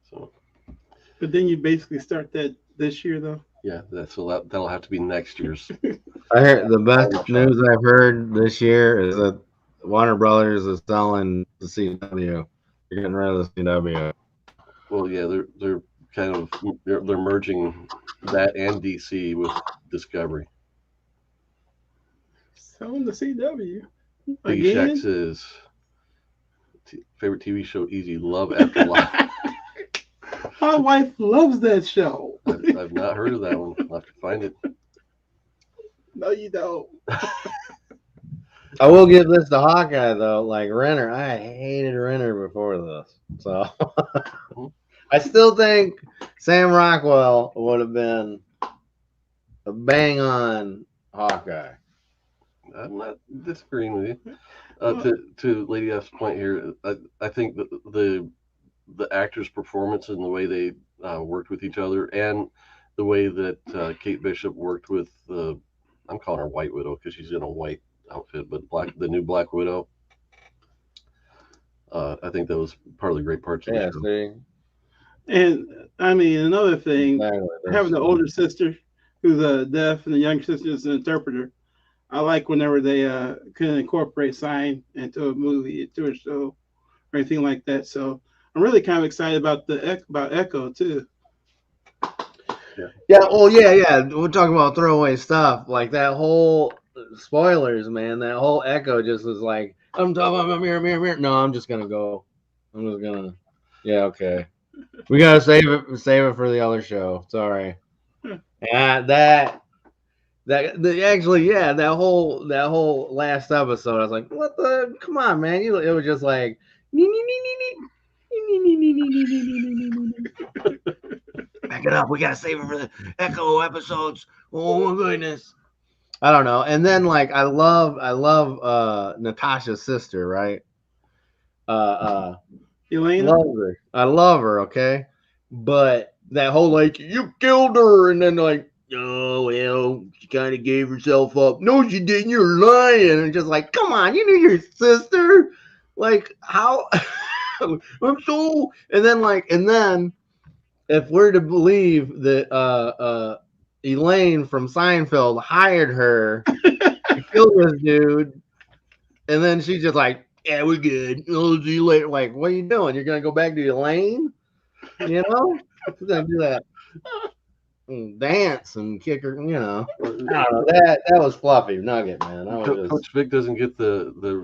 So But then you basically start that this year though. Yeah, that'll have to be next year's. I heard the best news I've heard this year is that Warner Brothers is selling the CW. They're getting rid of the CW. Well, yeah, they're kind of they're merging that and DC with Discovery. Selling the CW Biggie Shack again. says favorite TV show Easy Love After Life. My wife loves that show. I've not heard of that one. I'll have to find it. No, you don't. I will give this to Hawkeye though. Like Renner, I hated Renner before this, so I still think Sam Rockwell would have been a bang on Hawkeye. I'm not disagreeing with you. To Lady F's point here, I think the actors' performance and the way they worked with each other, and the way that Kate Bishop worked with I'm calling her White Widow because she's in a white outfit, but the new Black Widow. I think that was part of the great parts of the show. See? And I mean, another thing, Exactly. having the older sister who's deaf and the younger sister is an interpreter. I like whenever they can incorporate sign into a movie, into a show, or anything like that. So I'm really kind of excited about about Echo too. Yeah. Well, yeah. We're talking about throwaway stuff like that whole spoilers, man. That whole Echo just was like, I'm talking about mirror. No, I'm just gonna go. I'm just gonna. Yeah, okay. We gotta save it for the other show. Sorry. Yeah, actually, yeah, that whole last episode, I was like, what the? Come on, man! It was just like, back it up. We gotta save it for the Echo episodes. Oh my goodness. I don't know. And then like I love Natasha's sister, right? Elena? I love her, okay? But that whole like you killed her and then like, oh well, she kind of gave herself up. No, she didn't, you're lying. And just like, come on, you knew your sister. Like how I'm so and then if we're to believe that Elaine from Seinfeld hired her to kill this dude, and then she's just like, yeah, we're good. I'll see you later. Like, what are you doing? You're gonna go back to Elaine? You know? She's gonna do that and dance and kick her, you know. I don't know. That was fluffy nugget, man. Coach Vic doesn't get the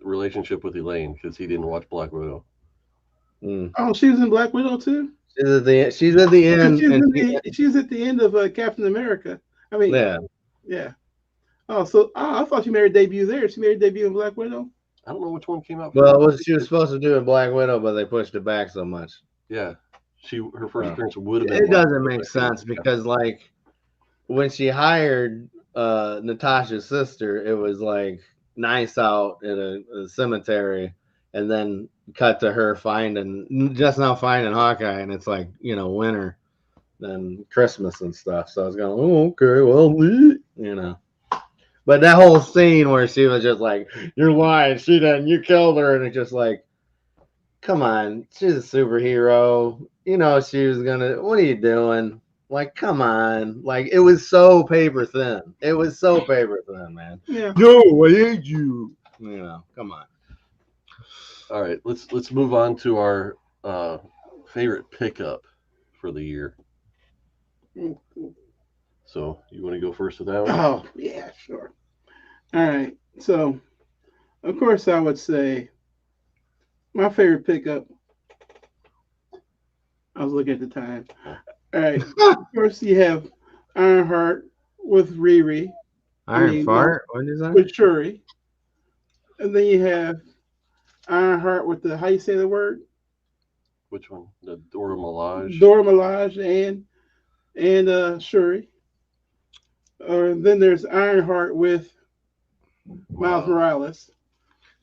relationship with Elaine because he didn't watch Black Widow. Oh, she was in Black Widow too. She's at the end. She's at the end of Captain America. I mean, yeah. Oh, so I thought she made her debut there. She made her debut in Black Widow. I don't know which one came out. Well, what she was supposed to do in Black Widow, but they pushed it back so much. Yeah, her first appearance would have been. It doesn't make sense because like when she hired Natasha's sister, it was like nice out in a cemetery, and then cut to her just now finding Hawkeye, and it's like, you know, winter and Christmas and stuff. So I was going, oh, okay, well, you know. But that whole scene where she was just like, you're lying, she didn't, you killed her, and it's just like, come on, she's a superhero. You know, she was gonna, what are you doing? Like, come on. Like, it was so paper thin. It was so paper thin, man. Yeah. No, I hate you. You know, come on. All right, let's move on to our favorite pickup for the year. So you want to go first with that one? Oh, yeah, sure. All right. So, of course, I would say my favorite pickup. I was looking at the time. All right. First, you have Ironheart with Riri. Ironheart? What is that? With Shuri. And then you have Ironheart with how you say the word? Which one? The Dora Milaje. Dora Milaje and Shuri. Then there's Ironheart with Miles Morales.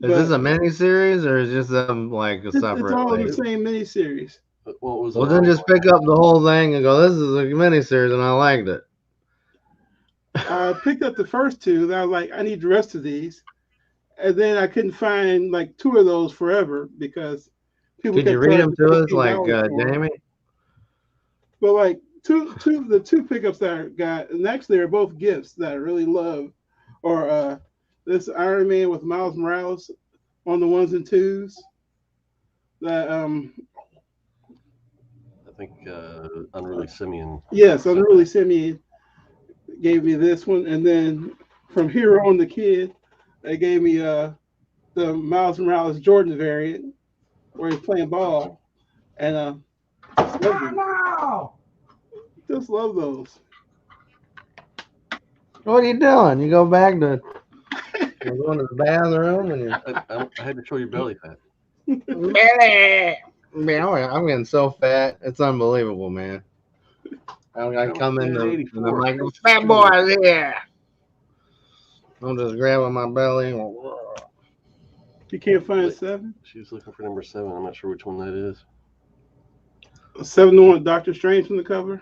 Is this a miniseries or is this like a separate? It's all in the same miniseries. Well, then just pick up the whole thing and go, this is a miniseries, and I liked it. I picked up the first two. Then I was like, I need the rest of these. And then I couldn't find like two of those forever because people. Could you read them to us, like Jamie? But like the two pickups that I got, and actually they're both gifts that I really love, are this Iron Man with Miles Morales on the ones and twos. That I think Unruly Simeon. yes, Unruly Simeon gave me this one, and then from Hero on the Kid, they gave me the Miles Morales Jordan variant where he's playing ball, and just love those. What are you doing? You go back to you're going to the bathroom and you're I had to show your belly fat. Billy. Man, I'm getting so fat. It's unbelievable, man. I come in and I'm like, fat boy's here. I'm just grabbing my belly. You can't find 7? She was looking for number 7. I'm not sure which one that is. 7 the one with Doctor Strange from the cover.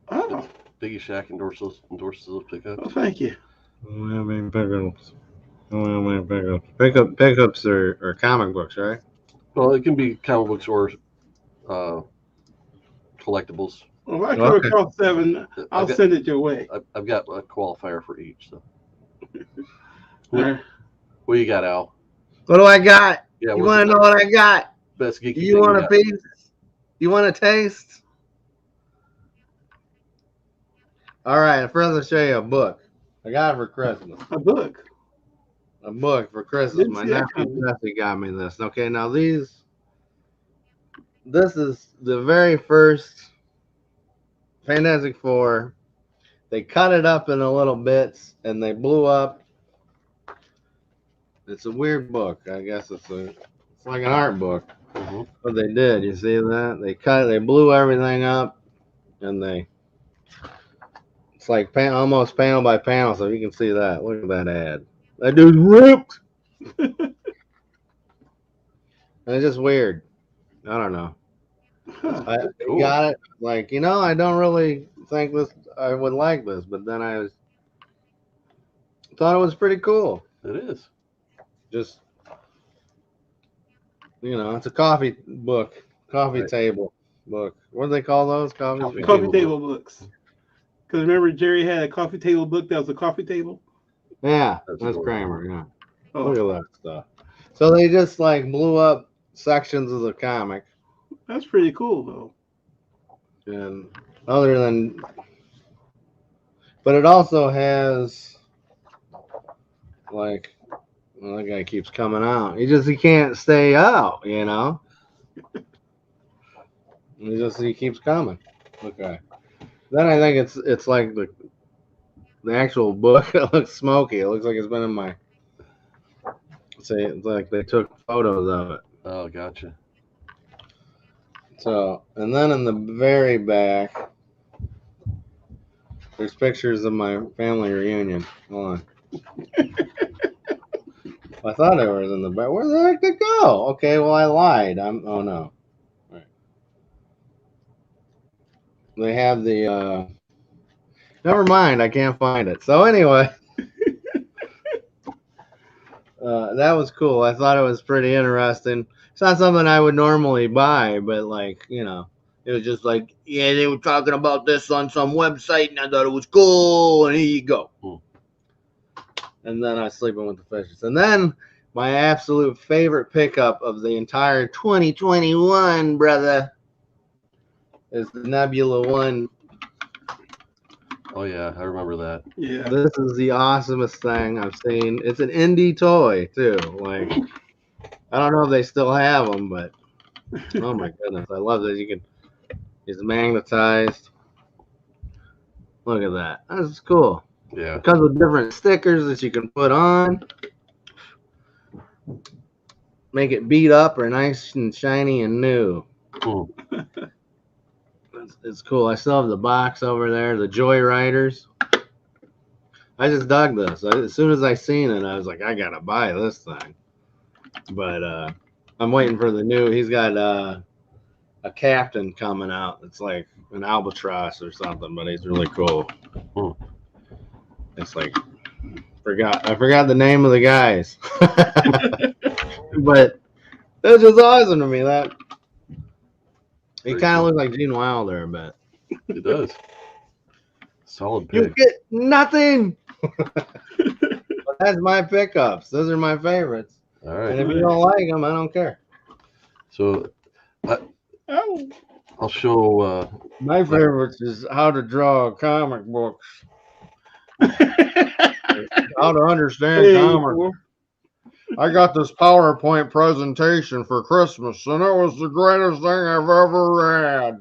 Oh, Biggie Shack endorses those pickups. oh, thank you. Pickups are comic books, right? Well, it can be comic books or collectibles. Well, if I come across 7, I'll send it your way. I've got a qualifier for each. So, Right. what you got, Al? What do I got? Yeah, You want to know what I got? Best geeky You want a piece? You want a taste? All right, first I'll show you a book. I got it for Christmas. A book. A book for Christmas. My nephew got me this. Okay, now this is the very first Fantastic Four. They cut it up into little bits and they blew up. It's a weird book. I guess it's like an art book. Mm-hmm. What they did, you see that? They blew everything up, and it's like almost panel by panel. So you can see that. Look at that ad. That dude's ripped. And it's just weird. I don't know. I Cool. got it. Like, I don't really think I would like this, but then I thought it was pretty cool. It is. Just, it's a coffee table book. What do they call those? Coffee table books. Because remember, Jerry had a coffee table book that was a coffee table? Yeah, that's Kramer. Yeah. Oh. Look at that stuff. So they just like blew up sections of the comic. That's pretty cool, though. And but it also has like, well, that guy keeps coming out. He can't stay out, He keeps coming. Okay. Then I think it's like the actual book. It looks smoky. It looks like it's been in my. It's like they took photos of it. Oh, gotcha. So, and then in the very back, there's pictures of my family reunion. Hold on. I thought it was in the back. Where the heck did it go? Okay, well, I lied. Oh, no. Right. They have the, never mind, I can't find it. So anyway, that was cool. I thought it was pretty interesting. It's not something I would normally buy, but like, it was just like, yeah, they were talking about this on some website and I thought it was cool. And here you go. And then I was sleeping with the fishes. And then my absolute favorite pickup of the entire 2021, brother, is the Nebula 1. Oh, yeah, I remember that. Yeah. This is the awesomest thing I've seen. It's an indie toy, too. Like, I don't know if they still have them, but oh my goodness, I love that. It's magnetized. Look at that. That's cool. Yeah. Because of different stickers that you can put on. Make it beat up or nice and shiny and new. Cool. It's cool. I still have the box over there, the Joy Riders. I just dug this. As soon as I seen it, I was like, I gotta buy this thing. But I'm waiting for the new. He's got a captain coming out. It's like an albatross or something, but he's really cool. It's like I forgot the name of the guys. But it's just awesome to me. He Very kind of cool. looks like Gene Wilder a bit. It does. Solid You pick. get nothing. But that's my pickups. Those are my favorites. All And right. if you don't like them, I don't care. So Oh. I'll show. My favorites is how to draw comic books, how to understand Hey, comics. boy. I got this PowerPoint presentation for Christmas, and it was the greatest thing I've ever read.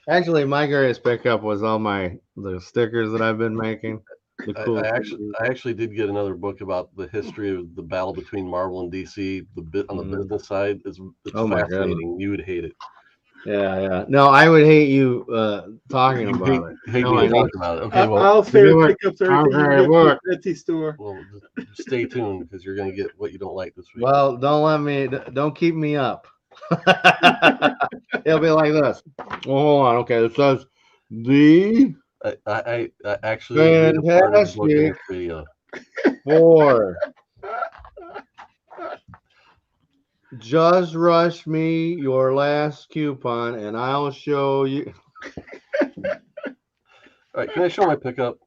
Actually, my greatest pickup was all the stickers that I've been making. The cool. I actually did get another book about the history of the battle between Marvel and DC. The bit on the business side, it's Oh my fascinating. You would hate it. Yeah. No, I would hate you talking You about it. hate No, me I need. talking about it. Okay, well, I'll You favorite do it. pickups are everything you Okay, can get from look. the Etsy store. well, just stay tuned because you're going to get what you don't like this week. Well, don't keep me up. It'll be like this. Well, hold on. Okay, it says the I actually made a part of the book in this fantastic video. four. Just rush me your last coupon, and I'll show you. All right, can I show my pickup?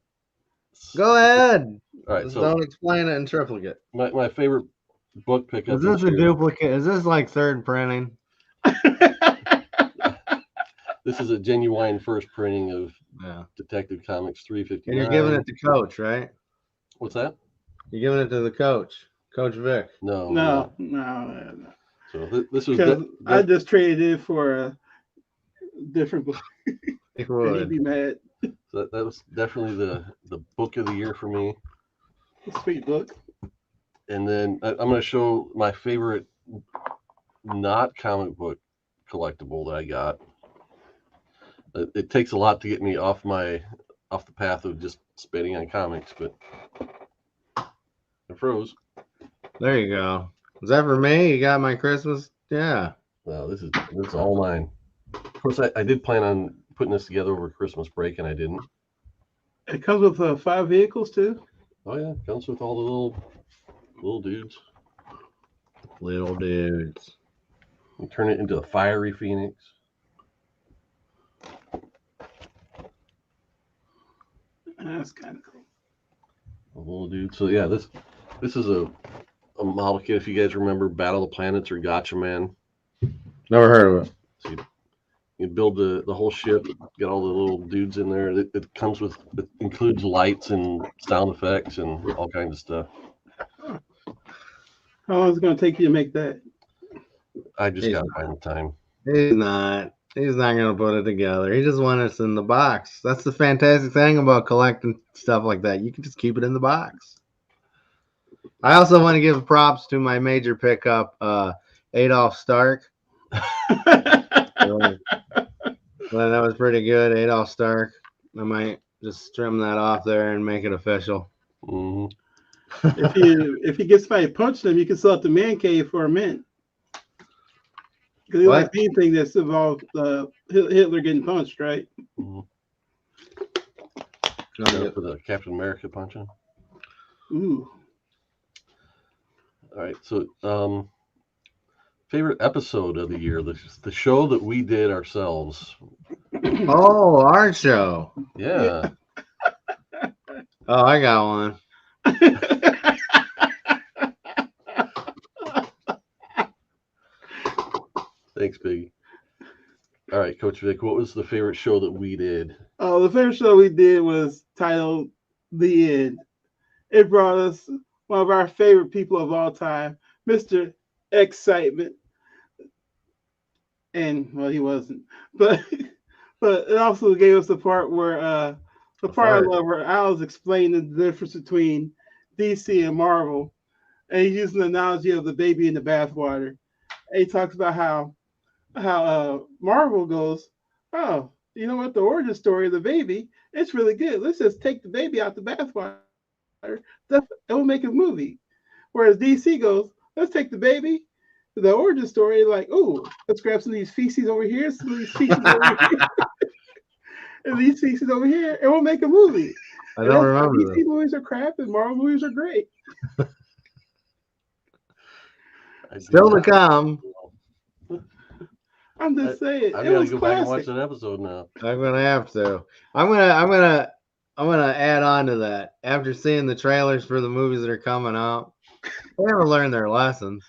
Go ahead. All right, Just so don't explain it in triplicate. my favorite book pickup. Is this this a year- duplicate? Is this like third printing? This is a genuine first printing of Yeah. Detective Comics 359. And you're giving it to Coach, right? What's that? You're giving it to the Coach, Coach Vic. No. No. So this was Because I just traded it for a different book. Vic And he'd be mad. that was definitely the book of the year for me. Sweet book. And then I'm going to show my favorite not comic book collectible that I got. It takes a lot to get me off the path of just spending on comics, but I froze. There you go. Is that for me? You got my Christmas? Yeah. Wow, this is all mine. Of course, I did plan on putting this together over Christmas break, and I didn't. It comes with 5 vehicles too. Oh yeah, comes with all the little dudes. Little dudes. You turn it into a fiery phoenix. That's kind of cool. A little dude. So yeah, this is a model kit. If you guys remember Battle of the Planets or Gotcha Man, Never heard of it. so you build the whole ship, get all the little dudes in there. It includes lights and sound effects and all kinds of stuff. How long is it going to take you to make that? I just got to find the time. He's not. He's not going to put it together. He just wants it in the box. That's the fantastic thing about collecting stuff like that. You can just keep it in the box. I also want to give props to my major pickup, Adolf Stark. Well, that was pretty good, Adolf Stark. I might just trim that off there and make it official. Mm-hmm. If he gets somebody punching him, you can sell it to Man Cave for a mint. Because he likes anything that's involved Hitler getting punched, right? Mm-hmm. For the Captain America punching. Ooh. All right. So, favorite episode of the year, the show that we did ourselves. Oh, our show. Yeah. Oh, I got one. Thanks, Biggie. All right, Coach Vic, what was the favorite show that we did? Oh, the favorite show we did was titled The End. It brought us one of our favorite people of all time, Mr. Excitement. And, well, he wasn't. But it also gave us the part where, I love where Al's explaining the difference between DC and Marvel. And he's using the analogy of the baby in the bathwater. And he talks about how Marvel goes, oh, you know what? The origin story of the baby, it's really good. Let's just take the baby out the bathwater. It will make a movie. Whereas DC goes, let's take the baby, the origin story, like, oh, let's grab some of these feces over here, some of these feces over here, and these feces over here, and we'll make a movie. I don't remember DC movies are crap and Marvel movies are great. Still to come. I'm just saying, I've it got to was go back and watch classic. that episode now. I'm gonna have to. I'm gonna add on to that. After seeing the trailers for the movies that are coming out, they haven't learned their lessons.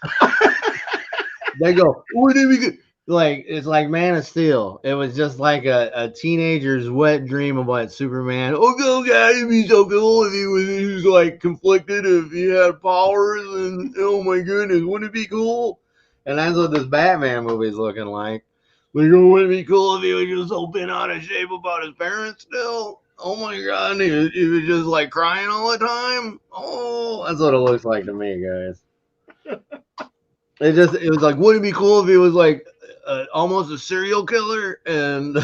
They go, what did we get? Like it's like Man of Steel. It was just like a teenager's wet dream about Superman. Oh God, it'd be so cool if he was like conflicted, if he had powers, and oh my goodness, wouldn't it be cool? And that's what this Batman movie is looking like. Like, oh, wouldn't it be cool if he was just so bent out of shape about his parents still? Oh my God, and he was just like crying all the time. Oh, that's what it looks like to me, guys. It was like, wouldn't it be cool if he was like almost a serial killer? And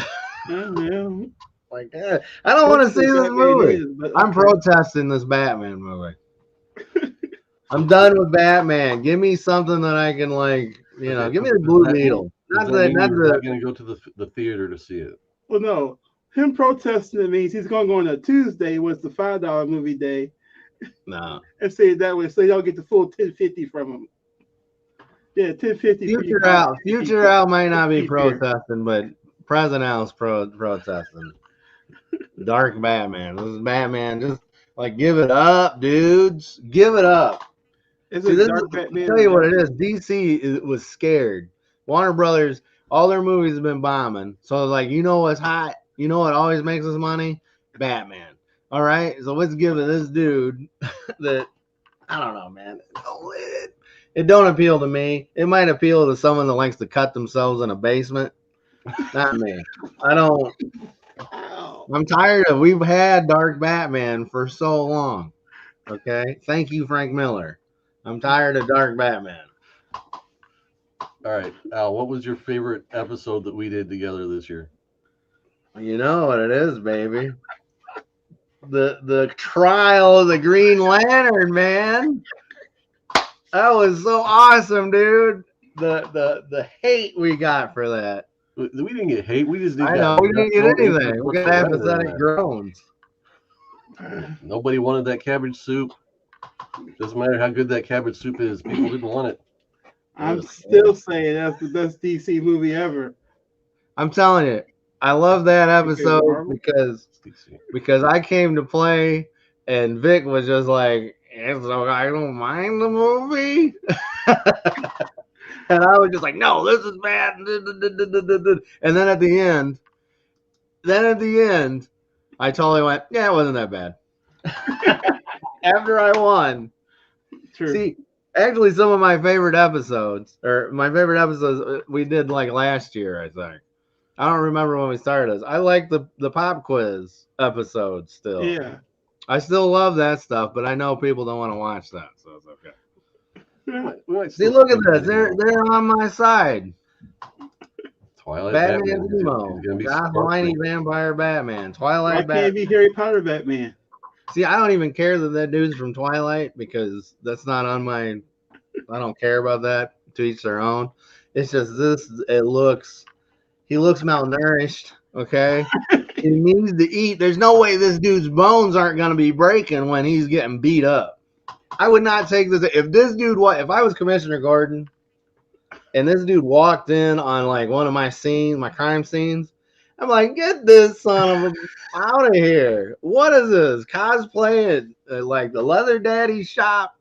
Yeah. like, I don't want to see this movie. Is, but I'm protesting this Batman movie. I'm done with Batman. Give me something that I can like, give me the Blue Beetle. Not going to go to the theater to see it. Well, no. Him protesting it means he's going to go on a Tuesday, was the $5 movie day. No. And say it that way, so y'all get the full $10.50 from him. Yeah, $10.50. Future Al might not be protesting, but Present Al's protesting. Dark Batman. This is Batman. Just like give it up, dudes. Give it up. Batman? Tell you what it is. DC was scared. Warner Brothers, all their movies have been bombing. So like, you know what's hot? You know what always makes us money? Batman. All right. So let's give it this dude that I don't know, man. It don't appeal to me. It might appeal to someone that likes to cut themselves in a basement. Not me. I don't. I'm tired of. We've had Dark Batman for so long. Okay. Thank you, Frank Miller. I'm tired of Dark Batman. All right, Al. What was your favorite episode that we did together this year? You know what it is, baby. The trial of the Green Lantern, man. That was so awesome, dude. The hate we got for that. We didn't get hate. We just didn't. I know we didn't get anything. We got apathetic groans. Nobody wanted that cabbage soup. Doesn't matter how good that cabbage soup is. People didn't want it. I'm still saying that's the best DC movie ever. I'm telling you, I love that episode because I came to play and Vic was just like, so I don't mind the movie. And I was just like, no, this is bad. And then at the end, I totally went, yeah, it wasn't that bad. After I won. True. See, actually, some of my favorite episodes we did like last year, I think. I don't remember when we started this. I like the pop quiz episodes still. Yeah. I still love that stuff, but I know people don't want to watch that, so it's okay. See, look at this. They're on my side. Twilight Batman Emo. Goth whiny vampire Batman. Twilight Batman. Can't be Harry Potter Batman. See, I don't even care that dude's from Twilight because that's not on my. I don't care about that. To each their own. It's just this. He looks malnourished. Okay, he needs to eat. There's no way this dude's bones aren't going to be breaking when he's getting beat up. I would not take this. If I was Commissioner Gordon and this dude walked in on like one of my crime scenes, I'm like, get this son of a out of here. What is this? Cosplay at like the Leather Daddy shop?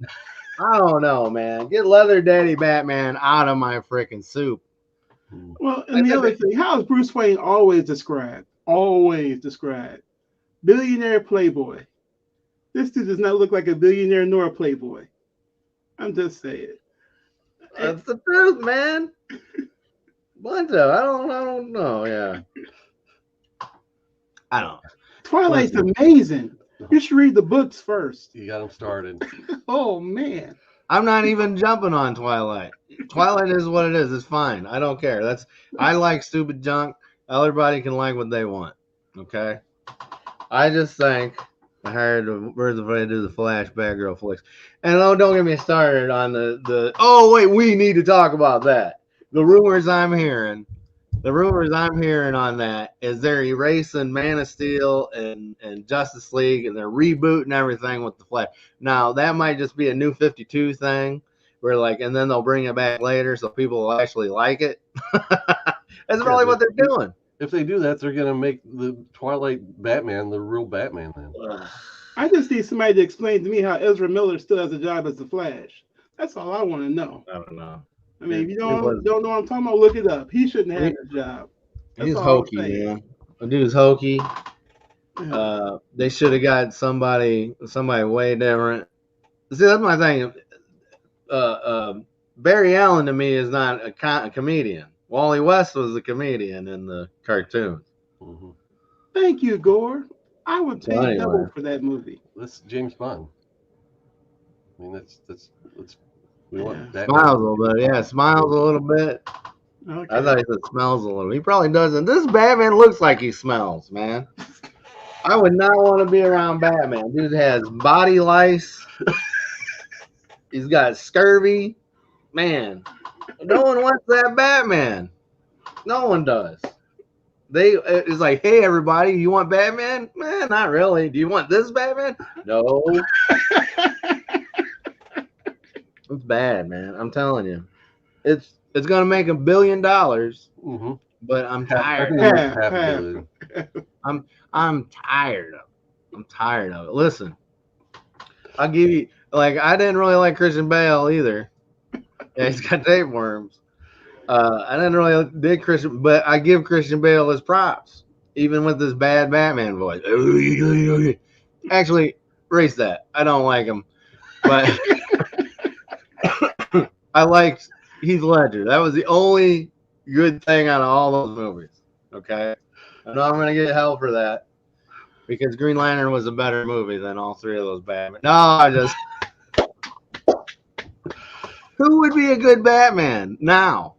I don't know, man. Get Leather Daddy Batman out of my freaking soup. Well, and the other thing, how is Bruce Wayne always described? Always described. Billionaire playboy. This dude does not look like a billionaire nor a playboy. I'm just saying. That's the truth, man. What I don't know. Yeah. I don't know. Twilight's amazing. You should read the books first. You got him started. Oh, man. I'm not even jumping on Twilight. Twilight is what it is. It's fine. I don't care. I like stupid junk. Everybody can like what they want. Okay? I just think I hired the Birds of Prey to do the flashback girl flicks. And don't get me started on we need to talk about that. The rumors I'm hearing on that is they're erasing Man of Steel and Justice League, and they're rebooting everything with the Flash. Now, that might just be a new 52 thing where and then they'll bring it back later so people will actually like it. That's probably what they're doing. If they do that, they're gonna make the Twilight Batman the real Batman then. I just need somebody to explain to me how Ezra Miller still has a job as the Flash. That's all I want to know. I don't know. I mean, if you don't know what I'm talking about, look it up. He shouldn't have that job. He's hokey, man. The dude's hokey. Yeah. They should have got somebody way different. See, that's my thing. Barry Allen to me is not a comedian. Wally West was a comedian in the cartoon. Mm-hmm. Thank you, Gore. I would pay anyway. double for that movie. That's James Bond. I mean, that's we want that. Smiles a little bit. Yeah, smiles a little bit. Okay. I thought he said smells a little. He probably doesn't. This Batman looks like he smells, man. I would not want to be around Batman. Dude has body lice. He's got scurvy. Man, no one wants that Batman. No one does. It's like, hey, everybody, you want Batman? Man, not really. Do you want this Batman? No. It's bad, man. I'm telling you. It's going to make $1 billion, Mm-hmm. but I'm tired. I'm tired of it. I'm tired of it. Listen, I'll give you, like, I didn't really like Christian Bale either. Yeah, he's got tapeworms. I didn't really dig Christian, but I give Christian Bale his props, even with this bad Batman voice. Actually, erase that. I don't like him, but I liked Heath Ledger. That was the only good thing out of all those movies. Okay, I know I'm gonna get hell for that because Green Lantern was a better movie than all three of those Batman. No, I just. Who would be a good Batman now?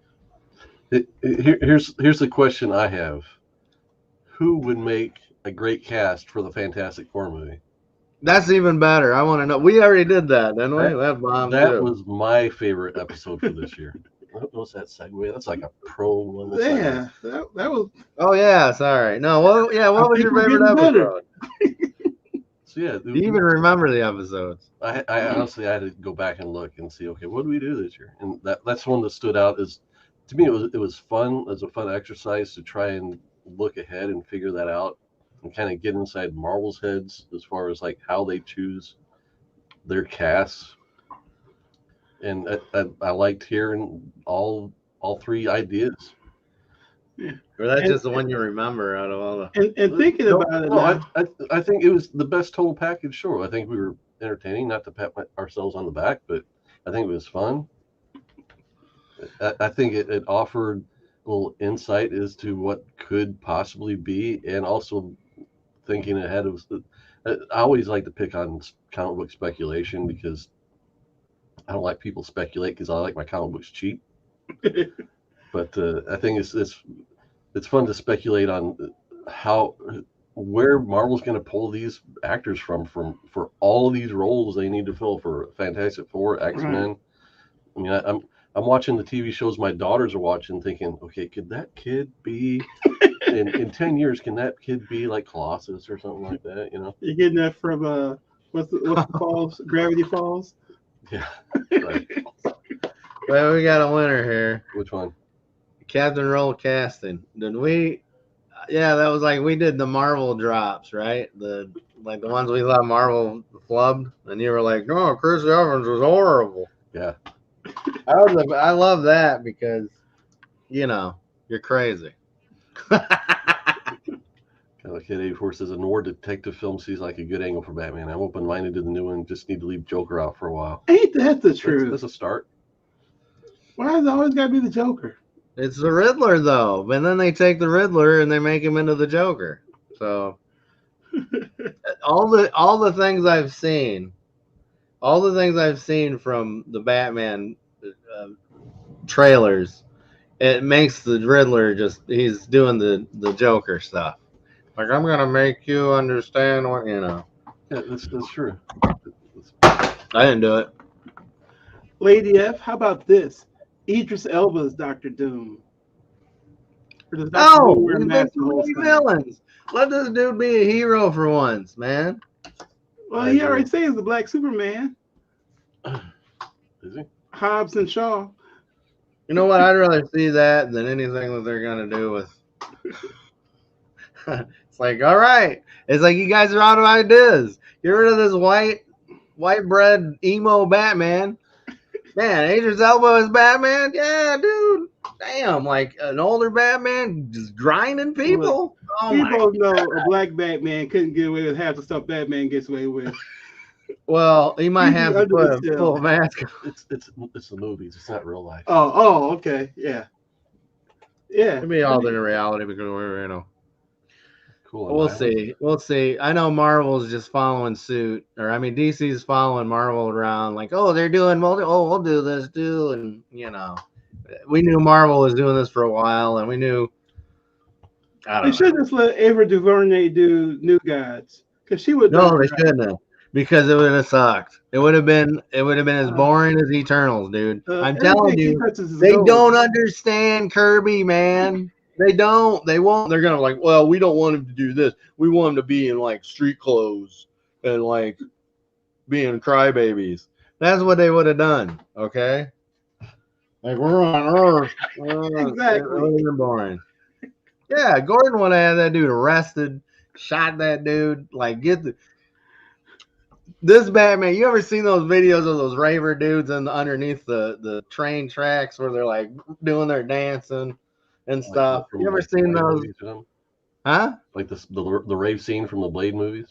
Here's the question I have: who would make a great cast for the Fantastic Four movie? That's even better. I want to know. We already did that, didn't we? That was my favorite episode for this year. What was that segue? That's like a pro level. Yeah, that was. Oh yeah, sorry. No, well, yeah. What was your favorite episode? So yeah, do you even remember the episodes? I honestly I had to go back and look and see. Okay, what did we do this year? And that's one that stood out. Is to me it was fun. It was a fun exercise to try and look ahead and figure that out and kind of get inside Marvel's heads as far as like how they choose their casts. And I liked hearing all three ideas. Yeah. Or that's just the one you remember out of all the. And thinking about it, now, I think it was the best total package show. I think we were entertaining, not to pat ourselves on the back, but I think it was fun. I think it offered a little insight as to what could possibly be, and also thinking ahead of. I always like to pick on comic book speculation because I don't like people speculate because I like my comic books cheap. But I think it's fun to speculate on where Marvel's going to pull these actors from for all of these roles they need to fill for Fantastic Four, X-Men. Right. I mean, I'm watching the TV shows my daughters are watching, thinking, okay, could that kid be in 10 years? Can that kid be like Colossus or something like that? You know, you're getting that from what's the Falls? Gravity Falls. Yeah. Right. Well, we got a winner here. Which one? Captain Roll casting. Did we? Yeah, that was like we did the Marvel drops, right? The ones we thought Marvel flubbed, and you were like, "No, Chris Evans was horrible." Yeah. I love that because, you're crazy. Kind of like Kid 84 says, a noir detective film seems like a good angle for Batman. I'm open-minded to the new one. Just need to leave Joker out for a while. Ain't that the truth? That's a start. Why has it always got to be the Joker? It's the Riddler, though. And then they take the Riddler and they make him into the Joker. So all the things I've seen from the Batman trailers, it makes the Riddler he's doing the Joker stuff. Like, I'm gonna make you understand what Yeah, that's true. I didn't do it. Lady F, how about this? Idris Elba's Dr. Doom. No, he's making villains. Let this dude be a hero for once, man. Well, he already says he's the Black Superman. Is he? Hobbs and Shaw. You know what? I'd rather see that than anything that they're gonna do with. It's like, all right, it's like you guys are out of ideas. Get rid of this white bread emo Batman. Man, Idris Elba is Batman. Yeah, dude. Damn, like an older Batman just grinding Look, people. Oh we my. both know a black Batman couldn't get away with half the stuff Batman gets away with. Well, he might He'd be have to under put the a full shell. mask. It's the movies. It's not real life. Oh, okay, yeah, yeah. It'd be I mean, alternate reality because we're Cool on We'll Island. see. We'll see. I know Marvel's just following suit, or I mean DC's following Marvel around, like, oh, they're doing we'll do this too, and we knew Marvel was doing this for a while, and we knew I they don't should know. just let Ava DuVernay do New Gods because she would done No, they it right. shouldn't have, because it would have sucked. It would have been as boring as Eternals, dude. I'm telling Everything she you, touches is they gold. don't understand Kirby, man. They don't. They won't. They're gonna like, well, we don't want him to do this. We want him to be in like street clothes and like being crybabies. That's what they would have done. Okay, like we're on Earth. It Exactly. would have been boring. Yeah, Gordon would have had that dude arrested, shot that dude. Like get this Batman. You ever seen those videos of those raver dudes underneath the train tracks where they're like doing their dancing and stuff? From You ever like the seen Blade those? movies or something? Huh? Like the rave scene from the Blade movies.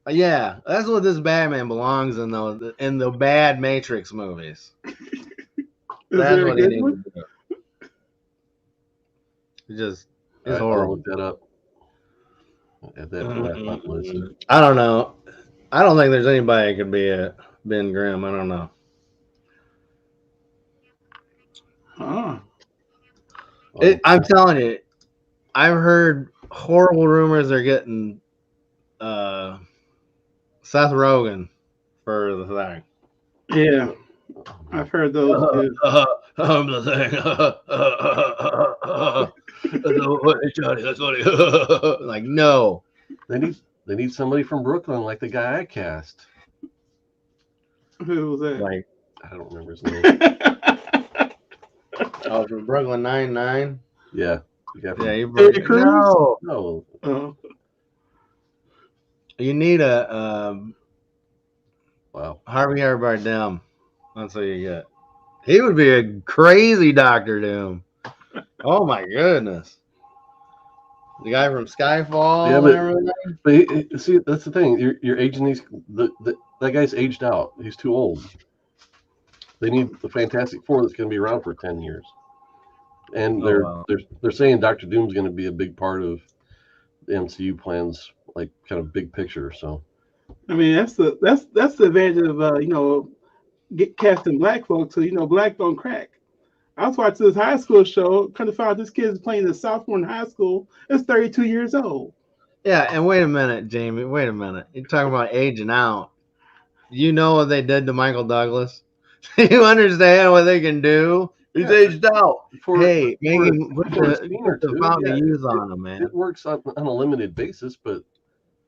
Yeah, that's what this Batman belongs in the bad Matrix movies. Is That's there a what he good needs one? to do. It's All right, I'll horrible. look that up. Add that to my list. I don't know. I don't think there's anybody that could be a Ben Grimm. I don't know. Oh, I'm telling you, I've heard horrible rumors they're getting uh, Seth Rogen for the thing. yeah. I've heard those too. I'm the thing. That's funny. Like, no. They need somebody from Brooklyn, like the guy I cast. Who was that? Like, I don't remember his name. oh, from Brooklyn Nine-Nine? Yeah, the guy from Yeah, Terry Crews? no. no. Oh, You need a Wow. Harvey R. Bardem. That's what you get. He would be a crazy Doctor Doom. Oh my goodness. The guy from Skyfall Yeah, and everything. but see, that's the thing. You're aging these. That guy's aged out. He's too old. They need the Fantastic Four that's going to be around for 10 years, and wow. they're saying Doctor Doom's going to be a big part of the MCU plans, like kind of big picture. So I mean that's the advantage of get casting black folks. So black don't crack. I was watching this high school show. Kind of found this kid's playing a sophomore in high school. It's 32 years old. Yeah, and wait a minute, Jamie. Wait a minute. You're talking about aging out. You know what they did to Michael Douglas? You understand what they can do? He's Yeah, aged out. Hey, make for him put a scene or the two, fountain yeah, of youth on him, man. it works on a limited basis, but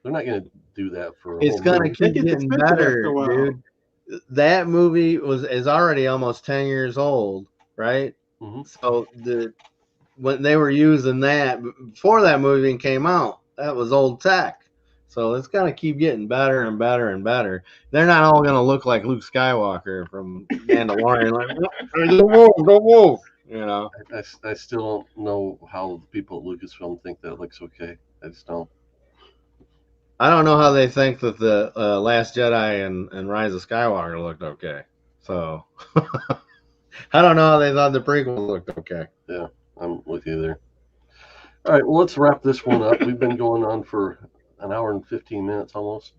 they're not going to do that for a It's whole gonna movie. That keep gets getting expensive after better, a while. dude. That movie is already almost 10 years old, right? Mm-hmm. So when they were using that before that movie came out, that was old tech. So it's gonna keep getting better and better and better. They're not all gonna look like Luke Skywalker from Mandalorian, like don't move, don't move. You know. I still don't know how the people at Lucasfilm think that looks okay. I just don't. I don't know how they think that the Last Jedi and Rise of Skywalker looked okay. So I don't know how they thought the prequels looked okay. Yeah, I'm with you there. All right, well, let's wrap this one up. We've been going on for an hour and 15 minutes almost.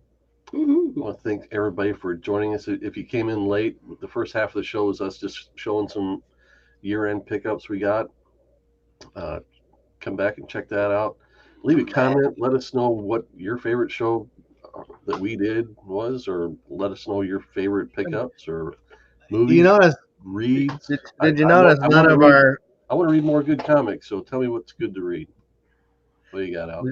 I want to thank everybody for joining us. If you came in late, the first half of the show is us just showing some year-end pickups we got. Come back and check that out. Leave a comment. Let us know what your favorite show that we did was, or let us know your favorite pickups or movies. You notice? Reads. Did you notice none of our? I want to read more good comics, so tell me what's good to read. What do you got out?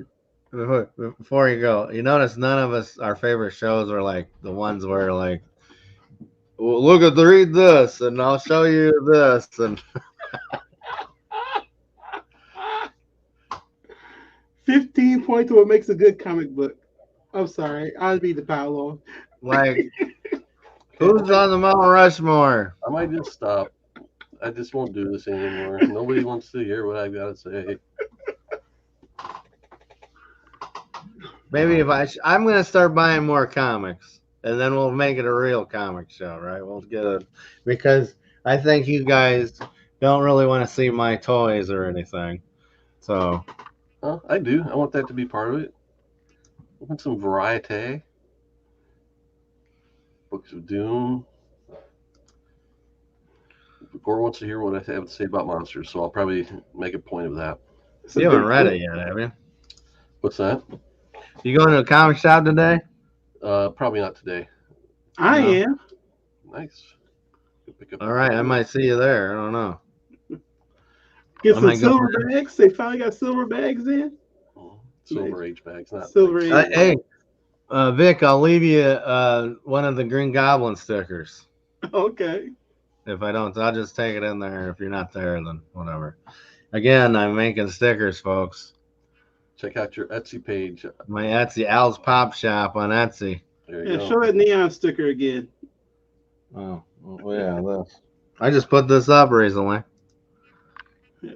Before you go, you notice none of us, our favorite shows are like the ones where like well, look at read this, and I'll show you this, and 15 points to what makes a good comic book. I'm sorry, I'll be the pile on. like, Okay, who's on the Mount Rushmore? I might just stop. I just won't do this anymore. Nobody wants to hear what I've got to say. Maybe if I'm gonna start buying more comics, and then we'll make it a real comic show, right? We'll get it because I think you guys don't really want to see my toys or anything. So I do. I want that to be part of it. I want some variety. Books of Doom. Gore wants to hear what I have to say about monsters, so I'll probably make a point of that. It's a you haven't big read book. it yet, have you? What's that? You going to a comic shop today? Probably not today. I No. am. Nice. Good pick up. All right, I might see you there. I don't know. Get I some might go silver for- bags. They finally got silver bags in. Silver Age bags, not Silver like- Age. Hey, Vic, I'll leave you one of the Green Goblin stickers. Okay. If I don't, I'll just take it in there. If you're not there, then whatever. Again, I'm making stickers, folks. Check out your Etsy page. My Etsy, Al's Pop Shop on Etsy. There you Yeah, go. show that neon sticker again. Oh, yeah, this. I just put this up recently. Yeah.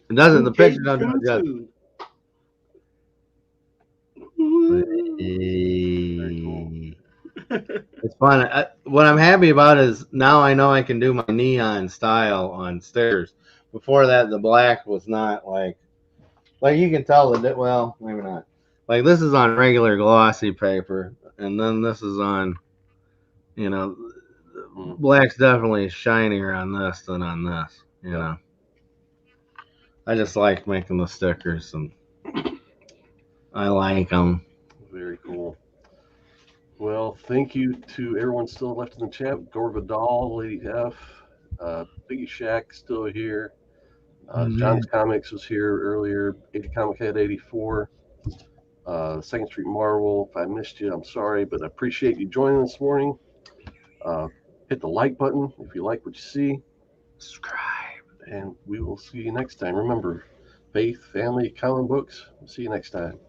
It doesn't. The Okay, picture doesn't coming look good. soon. Very cool. It's fun. What I'm happy about is now I know I can do my neon style on stickers. Before that, the black was not like you can tell that. Well, maybe not. Like this is on regular glossy paper, and then this is on, black's definitely shinier on this than on this. You know, I just like making the stickers, and I like them. Very cool. Well, thank you to everyone still left in the chat. Gore Vidal, Lady F, Biggie Shack still here. John's Comics was here earlier. 80 Comic Head 84. Second Street Marvel. If I missed you, I'm sorry, but I appreciate you joining this morning. Hit the like button if you like what you see. Subscribe. And we will see you next time. Remember, faith, family, comic books. We'll see you next time.